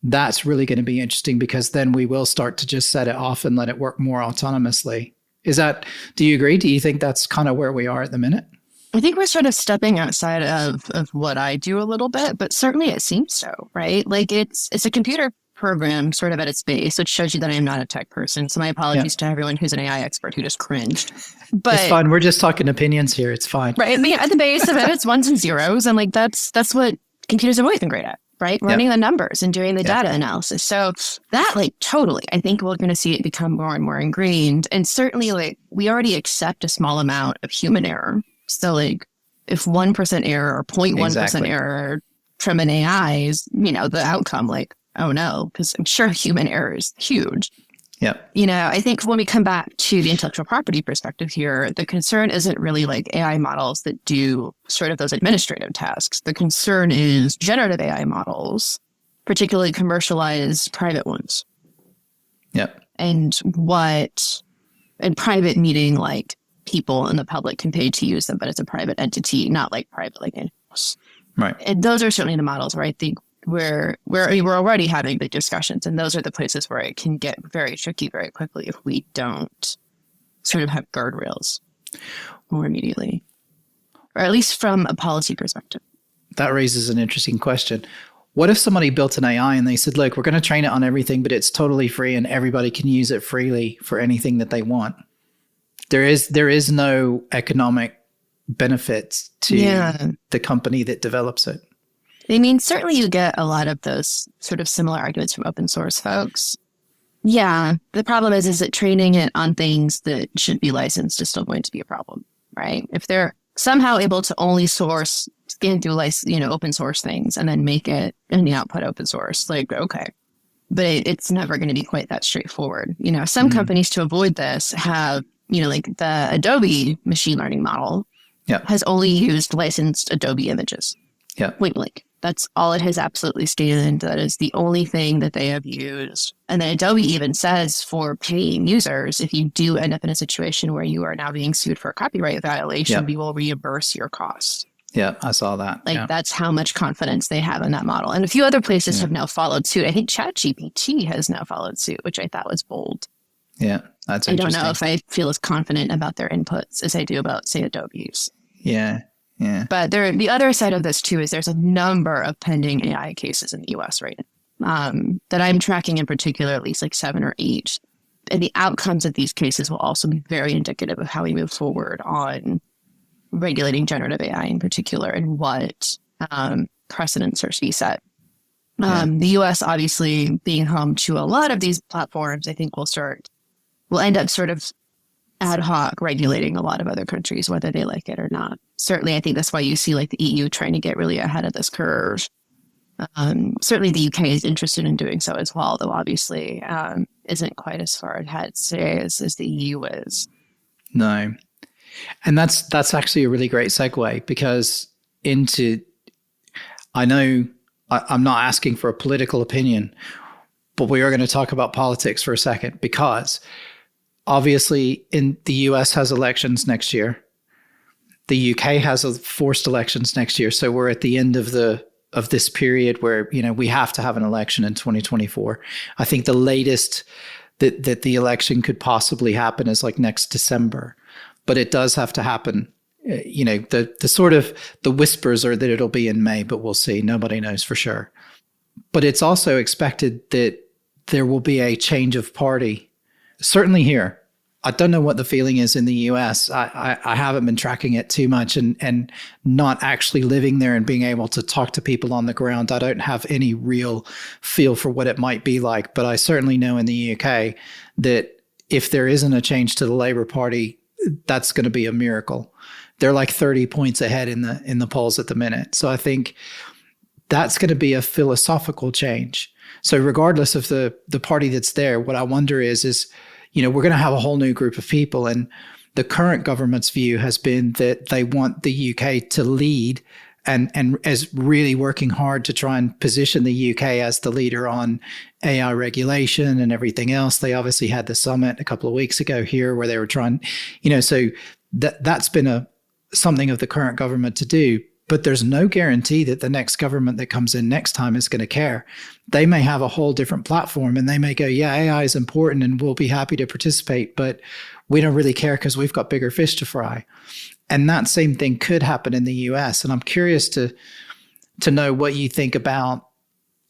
that's really going to be interesting, because then we will start to just set it off and let it work more autonomously. Do you agree? Do you think that's kind of where we are at the minute? I think we're sort of stepping outside of what I do a little bit, but certainly it seems so, right? Like it's a computer program sort of at its base, which shows you that I am not a tech person. So my apologies to everyone who's an AI expert who just cringed. But it's fine. We're just talking opinions here. It's fine. Right. At the base of it, it's ones and zeros. And like that's what computers have always been great at, right? Running the numbers and doing the data analysis. So that totally, I think we're going to see it become more and more ingrained. And certainly we already accept a small amount of human error. So if 1% error or 0.1% error from an AI is, the outcome, oh no, because I'm sure human error is huge. Yeah. I think when we come back to the intellectual property perspective here, the concern isn't really AI models that do sort of those administrative tasks. The concern is generative AI models, particularly commercialized private ones. Yeah. And private meaning people in the public can pay to use them, but it's a private entity, not private in-house. Right. And those are certainly the models where I think we're already having big discussions, and those are the places where it can get very tricky very quickly if we don't sort of have guardrails more immediately, or at least from a policy perspective. That raises an interesting question. What if somebody built an AI and they said, look, we're going to train it on everything, but it's totally free and everybody can use it freely for anything that they want? There is no economic benefits to the company that develops it. I mean, certainly you get a lot of those sort of similar arguments from open source folks. Yeah. The problem is that training it on things that should be licensed is still going to be a problem, right? If they're somehow able to only scan through open source things and then make it in the output open source, like, okay. But it's never going to be quite that straightforward. Some companies to avoid this have, like the Adobe machine learning model has only used licensed Adobe images. Yeah. Like that's all it has absolutely stated. That is the only thing that they have used. And then Adobe even says for paying users, if you do end up in a situation where you are now being sued for a copyright violation, we will reimburse your costs. Yeah, I saw that. That's how much confidence they have in that model. And a few other places have now followed suit. I think ChatGPT has now followed suit, which I thought was bold. Yeah, that's interesting. I don't know if I feel as confident about their inputs as I do about, say, Adobe's. Yeah. Yeah. But the other side of this, too, is there's a number of pending AI cases in the U.S. right now that I'm tracking in particular, at least like 7 or 8. And the outcomes of these cases will also be very indicative of how we move forward on regulating generative AI in particular and what precedents are to be set. The U.S. obviously being home to a lot of these platforms, I think will end up sort of ad hoc regulating a lot of other countries, whether they like it or not. Certainly, I think that's why you see like the EU trying to get really ahead of this curve. Certainly, the UK is interested in doing so as well, though obviously isn't quite as far ahead, say, as the EU is. No. And that's actually a really great segue because I know I'm not asking for a political opinion, but we are going to talk about politics for a second because obviously in the US has elections next year. The UK has forced elections next year. So we're at the end of this period where, we have to have an election in 2024. I think the latest that the election could possibly happen is like next December. But it does have to happen. The sort of the whispers are that it'll be in May, but we'll see. Nobody knows for sure. But it's also expected that there will be a change of party, certainly here. I don't know what the feeling is in the US. I haven't been tracking it too much and not actually living there and being able to talk to people on the ground. I don't have any real feel for what it might be like. But I certainly know in the UK that if there isn't a change to the Labour Party, that's going to be a miracle. They're like 30 points ahead in the polls at the minute. So I think that's going to be a philosophical change. So regardless of the party that's there, what I wonder is we're going to have a whole new group of people. And the current government's view has been that they want the UK to lead and as really working hard to try and position the UK as the leader on AI regulation and everything else. They obviously had the summit a couple of weeks ago here where they were trying, so that's been something of the current government to do. But there's no guarantee that the next government that comes in next time is going to care. They may have a whole different platform and they may go, yeah, AI is important and we'll be happy to participate, but we don't really care because we've got bigger fish to fry. And that same thing could happen in the US. And I'm curious to know what you think about,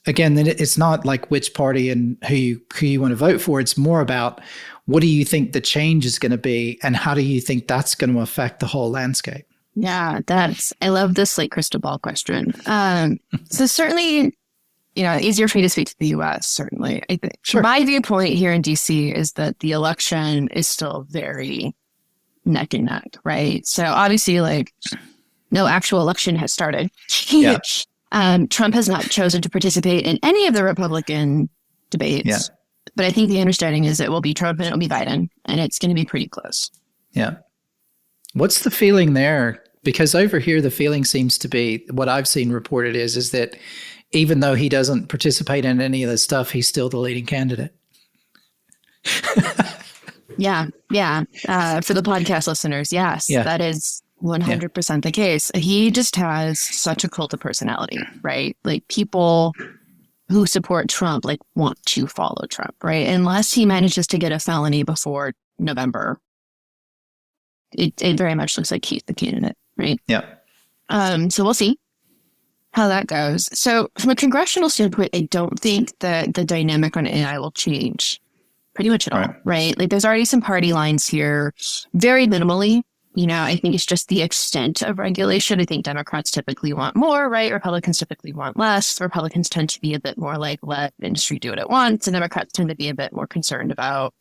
again, that it's not like which party and who you want to vote for. It's more about what do you think the change is going to be and how do you think that's going to affect the whole landscape? Yeah, I love this like crystal ball question. So certainly, easier for me to speak to the US, certainly. I think my viewpoint here in DC is that the election is still very neck and neck, right? So obviously like no actual election has started. Yeah. Trump has not chosen to participate in any of the Republican debates. Yeah. But I think the understanding is it will be Trump and it will be Biden, and it's going to be pretty close. Yeah. What's the feeling there? Because over here, the feeling seems to be, what I've seen reported is that even though he doesn't participate in any of this stuff, he's still the leading candidate. Yeah. For the podcast listeners, yes, that is 100% the case. He just has such a cult of personality, right? Like people who support Trump, like want to follow Trump, right? Unless he manages to get a felony before November, it very much looks like he's the candidate, right? Yeah. So we'll see how that goes. So from a congressional standpoint, I don't think that the dynamic on AI will change pretty much at all, right? Like there's already some party lines here, very minimally. I think it's just the extent of regulation. I think Democrats typically want more, right? Republicans typically want less. Republicans tend to be a bit more like, let industry do what it wants. And Democrats tend to be a bit more concerned about,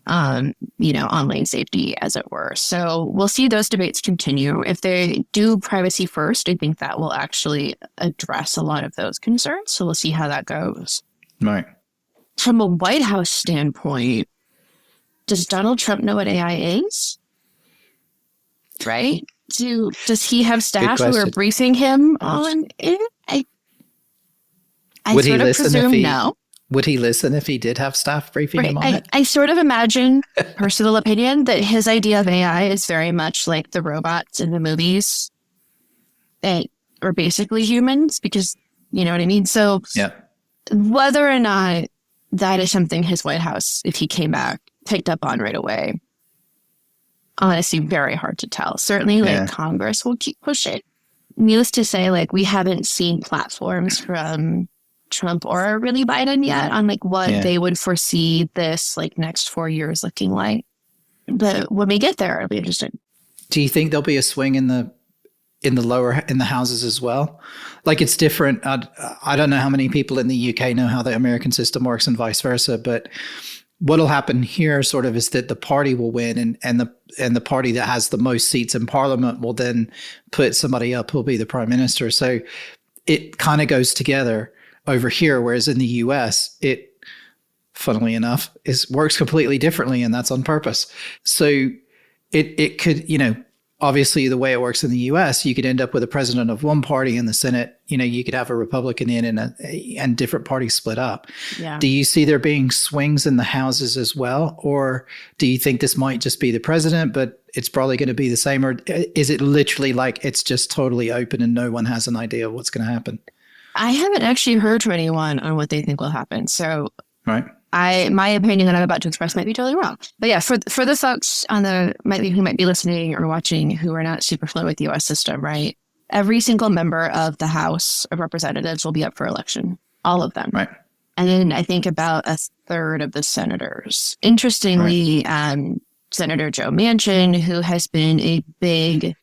on-lane safety, as it were. So we'll see those debates continue. If they do privacy first, I think that will actually address a lot of those concerns. So we'll see how that goes. Right. From a White House standpoint, does Donald Trump know what AI is? Right? Does he have staff who are briefing him on it? I would sort of presume no. Would he listen if he did have staff briefing him on it? I sort of imagine, personal opinion, that his idea of AI is very much like the robots in the movies that are basically humans, because you know what I mean? So whether or not that is something his White House, if he came back, picked up on right away, honestly, very hard to tell. Certainly, Congress will keep pushing. Needless to say, we haven't seen platforms from Trump or really Biden yet on what they would foresee this next 4 years looking like. But when we get there, it'll be interesting. Do you think there'll be a swing in the houses as well? It's different. I don't know how many people in the UK know how the American system works and vice versa, but what'll happen here sort of is that the party will win and the party that has the most seats in parliament will then put somebody up who'll be the prime minister. So it kind of goes together over here, whereas in the US, it, funnily enough, works completely differently, and that's on purpose. So it could, obviously the way it works in the US, you could end up with a president of one party in the Senate. You could have a Republican in and different parties split up. Yeah. Do you see there being swings in the houses as well? Or do you think this might just be the president, but it's probably going to be the same? Or is it literally it's just totally open and no one has an idea of what's going to happen? I haven't actually heard from anyone on what they think will happen. So my opinion that I'm about to express might be totally wrong. But yeah, for the folks who might be listening or watching who are not super familiar with the US system, right? Every single member of the House of Representatives will be up for election. All of them. Right. And then I think about a third of the senators. Interestingly, Senator Joe Manchin, who has been a big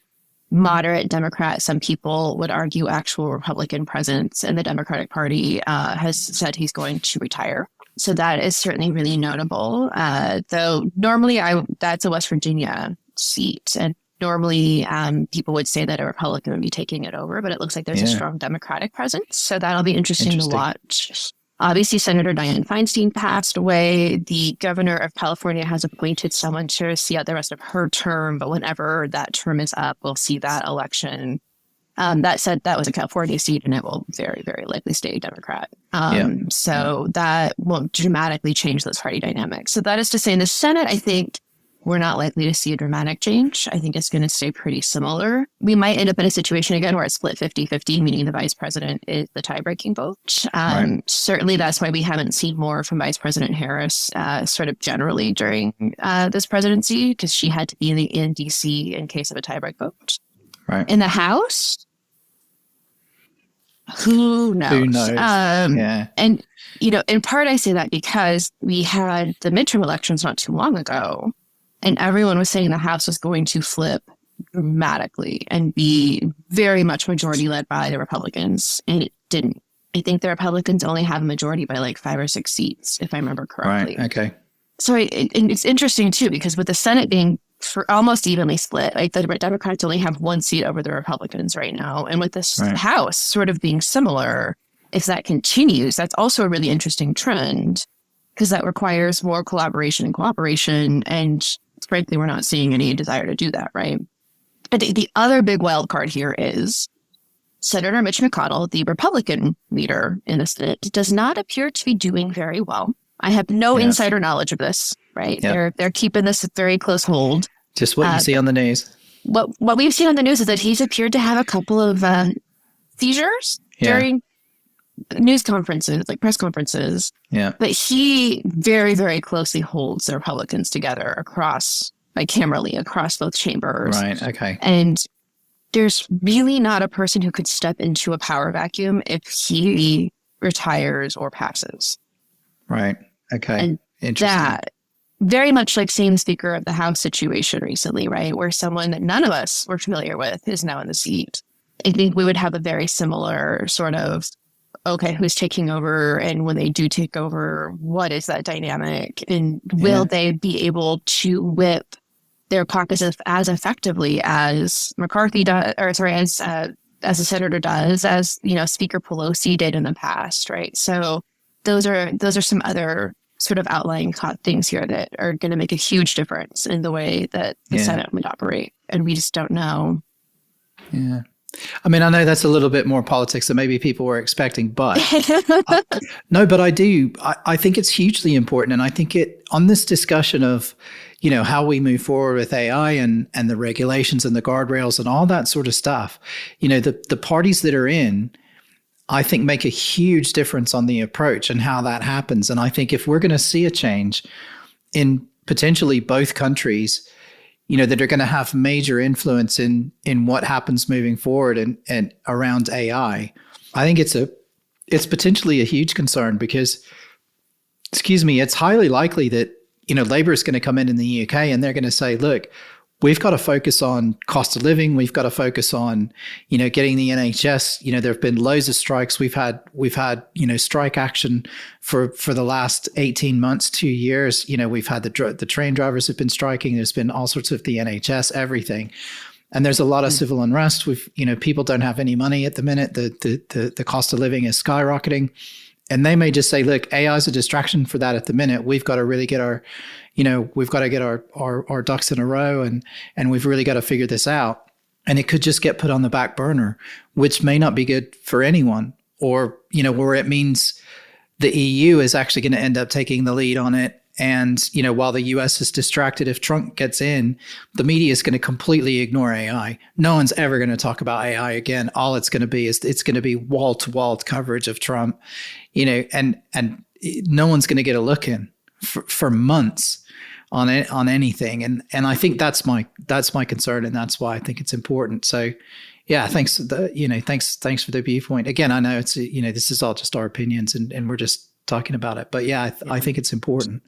moderate Democrat, some people would argue actual Republican presence in the Democratic Party, has said he's going to retire. So that is certainly really notable. Though normally that's a West Virginia seat. And normally people would say that a Republican would be taking it over, but it looks like there's a strong Democratic presence. So that'll be interesting to watch. Obviously, Senator Dianne Feinstein passed away. The governor of California has appointed someone to see out the rest of her term, but whenever that term is up, we'll see that election. That said, that was a California seat, and it will very, very likely stay Democrat. So that won't dramatically change those party dynamics. So that is to say, in the Senate, I think we're not likely to see a dramatic change. I think it's going to stay pretty similar. We might end up in a situation again where it's split 50-50, meaning the vice president is the tie-breaking vote. Certainly that's why we haven't seen more from Vice President Harris sort of generally during this presidency, because she had to be in D.C. in case of a tie-break vote. Right. In the House, who knows? Who knows? And, in part I say that because we had the midterm elections not too long ago, and everyone was saying the House was going to flip dramatically and be very much majority led by the Republicans. And it didn't. I think the Republicans only have a majority by 5 or 6 seats, if I remember correctly. Right. Okay. So it's interesting, too, because with the Senate being for almost evenly split, the Democrats only have 1 seat over the Republicans right now. And with this House sort of being similar, if that continues, that's also a really interesting trend, because that requires more collaboration and cooperation. And frankly, we're not seeing any desire to do that, right? But the other big wild card here is Senator Mitch McConnell, the Republican leader in the Senate, does not appear to be doing very well. I have no insider knowledge of this, right? Yep. They're keeping this a very close hold. Just what you see on the news. What we've seen on the news is that he's appeared to have a couple of seizures during news conferences, press conferences. Yeah. But he very, very closely holds the Republicans together bicamerally across both chambers. Right. Okay. And there's really not a person who could step into a power vacuum if he retires or passes. Right. Okay. And Interesting. that, very much like same Speaker of the House situation recently, right? Where someone that none of us were familiar with is now in the seat. I think we would have a very similar sort of, okay, who's taking over? And when they do take over, what is that dynamic? And will they be able to whip their caucus as effectively as McCarthy does, or sorry, as a senator does, as, you know, Speaker Pelosi did in the past, right? So those are some other sort of outlying things here that are going to make a huge difference in the way that the Senate would operate. And we just don't know. Yeah. I mean, I know that's a little bit more politics than maybe people were expecting, but no, but I think it's hugely important. And I think on this discussion of, you know, how we move forward with AI and the regulations and the guardrails and all that sort of stuff, you know, the parties that are in, I think, make a huge difference on the approach and how that happens. And I think if we're going to see a change in potentially both countries, you know, that are going to have major influence in what happens moving forward and around AI, I think it's potentially a huge concern because, it's highly likely that, you know, Labour is going to come in the UK and they're going to say, look, we've got to focus on cost of living. We've got to focus on, you know, getting the NHS. You know, there have been loads of strikes. We've had, you know, strike action for the last 18 months, 2 years. You know, we've had the train drivers have been striking. There's been all sorts of the NHS, everything. And there's a lot of civil unrest. You know, people don't have any money at the minute. The cost of living is skyrocketing. And they may just say, look, AI is a distraction for that at the minute. We've got to really get our ducks in a row and we've really got to figure this out. And it could just get put on the back burner, which may not be good for anyone, or, you know, where it means the EU is actually going to end up taking the lead on it. And, you know, while the US is distracted, if Trump gets in, the media is going to completely ignore AI. No one's ever going to talk about AI again. All it's going to be is it's going to be wall to wall coverage of Trump, you know, and no one's going to get a look in for months on anything. And I think that's my concern. And that's why I think it's important. So yeah, thanks for the viewpoint. Again, I know it's, you know, this is all just our opinions and we're just talking about it, but yeah, I think it's important.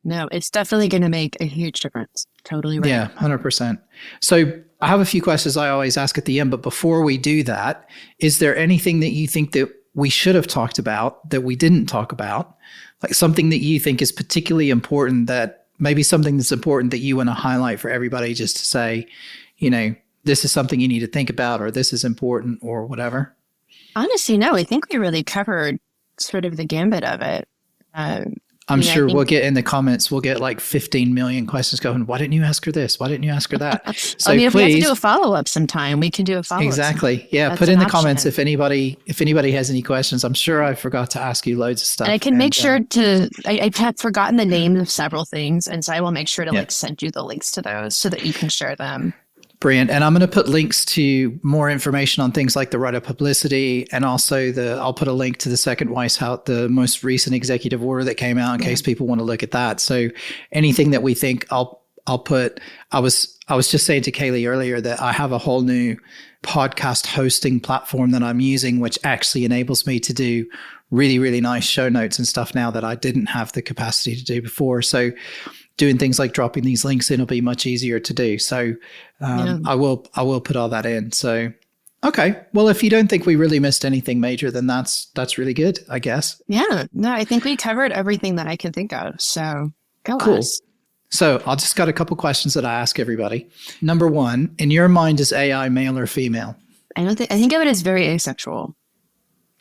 No, it's definitely going to make a huge difference. Totally right. Yeah, 100%. So I have a few questions I always ask at the end, but before we do that, is there anything that you think that we should have talked about that we didn't talk about? Like something that you think is particularly important, that maybe something that's important that you want to highlight for everybody, just to say, you know, this is something you need to think about, or this is important, or whatever? Honestly, no, I think we really covered sort of the gambit of it. I'm sure we'll get in the comments, we'll get like 15 million questions going, why didn't you ask her this? Why didn't you ask her that? So if we have please, to do a follow-up sometime, we can do a follow-up. Exactly. Yeah. Put in the comments if anybody has any questions. I'm sure I forgot to ask you loads of stuff. And I can make sure to, I have forgotten the names of several things. And so I will make sure to like send you the links to those so that you can share them. Brilliant. And I'm going to put links to more information on things like the right of publicity, and also I'll put a link to the second Weiss House, the most recent executive order that came out in case people want to look at that. So anything that we think I'll put, I was just saying to Kayleigh earlier that I have a whole new podcast hosting platform that I'm using, which actually enables me to do really, really nice show notes and stuff now that I didn't have the capacity to do before. So doing things like dropping these links in will be much easier to do. So I will put all that in. So, okay. Well, if you don't think we really missed anything major, then that's really good, I guess. Yeah. No, I think we covered everything that I can think of. So go cool. us. So I just got a couple questions that I ask everybody. Number one, in your mind, is AI male or female? I think of it as very asexual.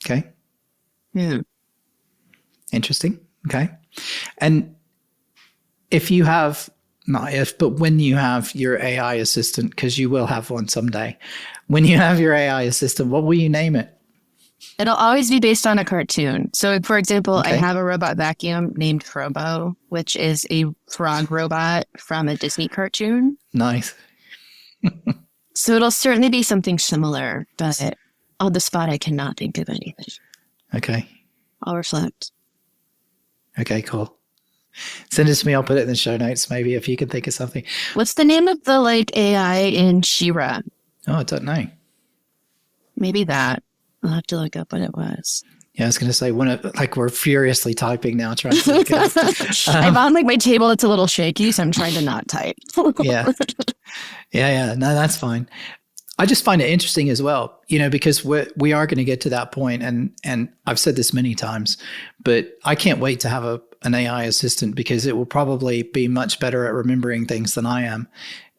Okay. Yeah. Interesting. Okay. And when you have your AI assistant, because you will have one someday, when you have your AI assistant, what will you name it? It'll always be based on a cartoon. So, for example, I have a robot vacuum named Frobo, which is a frog robot from a Disney cartoon. Nice. So it'll certainly be something similar, but on the spot, I cannot think of anything. Okay. I'll reflect. Okay, cool. Send it to me. I'll put it in the show notes, maybe, if you can think of something. What's the name of the AI in She-Ra? Oh, I don't know. Maybe that. I'll have to look up what it was. Yeah, I was going to say, we're furiously typing now, trying to look it up. I found like my table that's a little shaky, so I'm trying to not type. Yeah. No, that's fine. I just find it interesting as well, because we are going to get to that point, and I've said this many times, but I can't wait to have an AI assistant, because it will probably be much better at remembering things than I am,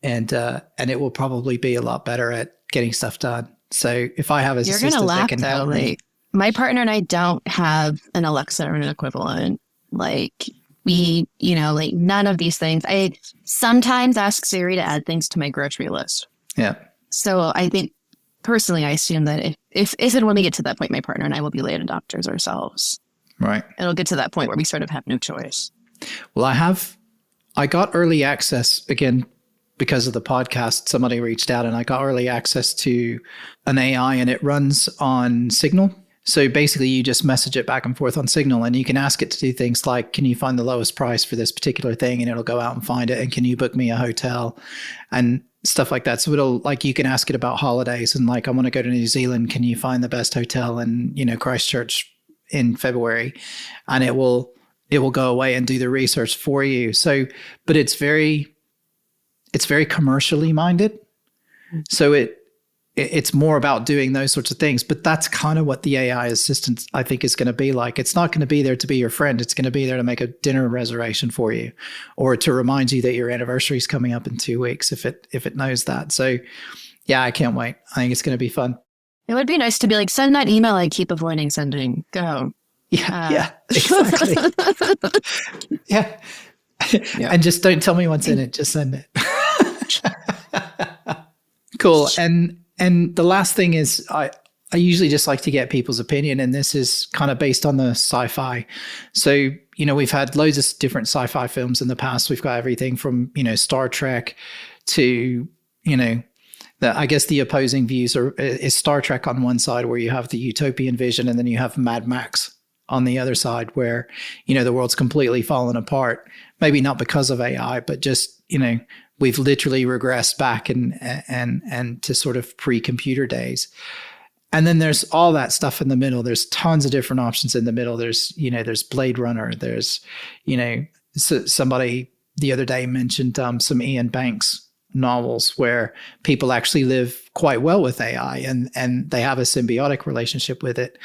and it will probably be a lot better at getting stuff done. So if I have an assistant that can help me. My partner and I don't have an Alexa or an equivalent. Like none of these things. I sometimes ask Siri to add things to my grocery list. Yeah. So I think personally, I assume that if and when we get to that point, my partner and I will be late adopters ourselves. Right. It'll get to that point where we sort of have no choice. Well, I got early access again because of the podcast. Somebody reached out and I got early access to an AI, and it runs on Signal. So basically you just message it back and forth on Signal, and you can ask it to do things like, can you find the lowest price for this particular thing? And it'll go out and find it. And can you book me a hotel and stuff like that? So you can ask it about holidays and I want to go to New Zealand. Can you find the best hotel in, Christchurch in February? And it will go away and do the research for you. So, but it's very commercially minded. So it's more about doing those sorts of things, but that's kind of what the AI assistant, I think, is going to be like. It's not going to be there to be your friend. It's going to be there to make a dinner reservation for you, or to remind you that your anniversary is coming up in 2 weeks if it knows that. So yeah, I can't wait. I think it's going to be fun. It would be nice to be like, send that email I keep avoiding sending. Go. Yeah, exactly. Yeah. And just don't tell me what's in it. Just send it. Cool. And the last thing is, I usually just like to get people's opinion, and this is kind of based on the sci-fi. So, we've had loads of different sci-fi films in the past. We've got everything from, Star Trek to, I guess the opposing views is Star Trek on one side, where you have the utopian vision, and then you have Mad Max on the other side, where, the world's completely fallen apart. Maybe not because of AI, but just, we've literally regressed back and to sort of pre-computer days. And then there's all that stuff in the middle. There's tons of different options in the middle. There's, there's Blade Runner. There's, somebody the other day mentioned some Ian Banks novels where people actually live quite well with AI and they have a symbiotic relationship with it.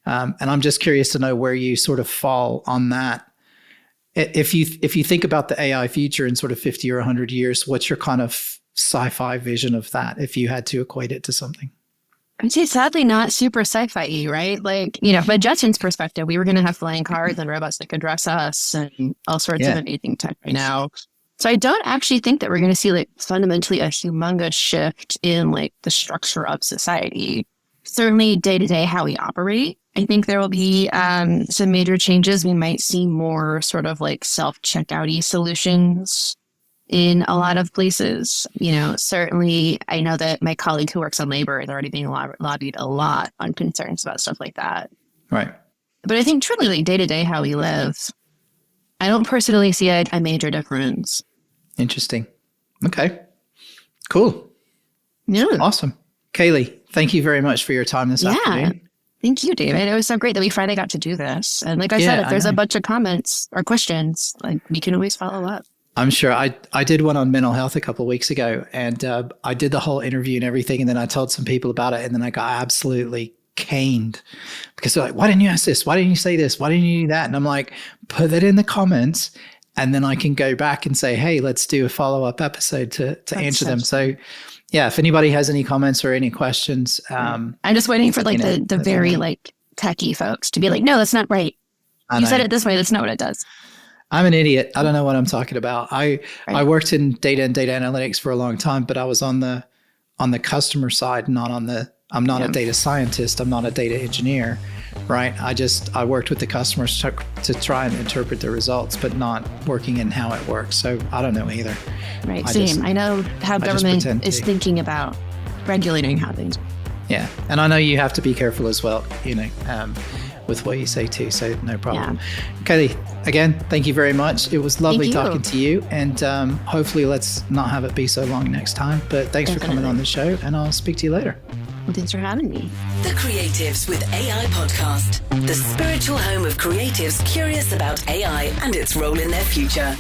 And I'm just curious to know where you sort of fall on that. If you think about the AI future in sort of 50 or 100 years, what's your kind of sci-fi vision of that if you had to equate it to something? I'd say sadly not super sci-fi-y, right? Like, from a Jetsons perspective, we were going to have flying cars and robots that could dress us and all sorts of amazing tech right now. So I don't actually think that we're going to see fundamentally a humongous shift in the structure of society. Certainly day to day how we operate. I think there will be some major changes. We might see more sort of self-checkout-y solutions in a lot of places. Certainly I know that my colleague who works on labor is already being lobbied a lot on concerns about stuff like that. Right. But I think truly day to day how we live, I don't personally see a major difference. Interesting. Okay. Cool. Yeah. Awesome. Kayleigh, thank you very much for your time this afternoon. Thank you, David. It was so great that we finally got to do this. And like I said, if there's a bunch of comments or questions, we can always follow up. I'm sure. I did one on mental health a couple of weeks ago, and I did the whole interview and everything. And then I told some people about it, and then I got absolutely caned because they're like, why didn't you ask this? Why didn't you say this? Why didn't you do that? And I'm like, put that in the comments. And then I can go back and say, hey, let's do a follow-up episode to answer them. So yeah, if anybody has any comments or any questions. I'm just waiting for the very techie folks to be like, no, that's not right. You said it this way. That's not what it does. I'm an idiot. I don't know what I'm talking about. I worked in data and data analytics for a long time, but I was on the customer side, I'm not a data scientist. I'm not a data engineer, right? I worked with the customers to try and interpret the results, but not working in how it works. So I don't know either. Right. Same. I know how government is thinking about regulating how things work. Yeah. And I know you have to be careful as well, with what you say too. So no problem. Yeah. Kayleigh, again, thank you very much. It was lovely talking to you, and hopefully let's not have it be so long next time. But thanks for coming on the show, and I'll speak to you later. Well, thanks for having me. The Creatives with AI podcast, the spiritual home of creatives curious about AI and its role in their future.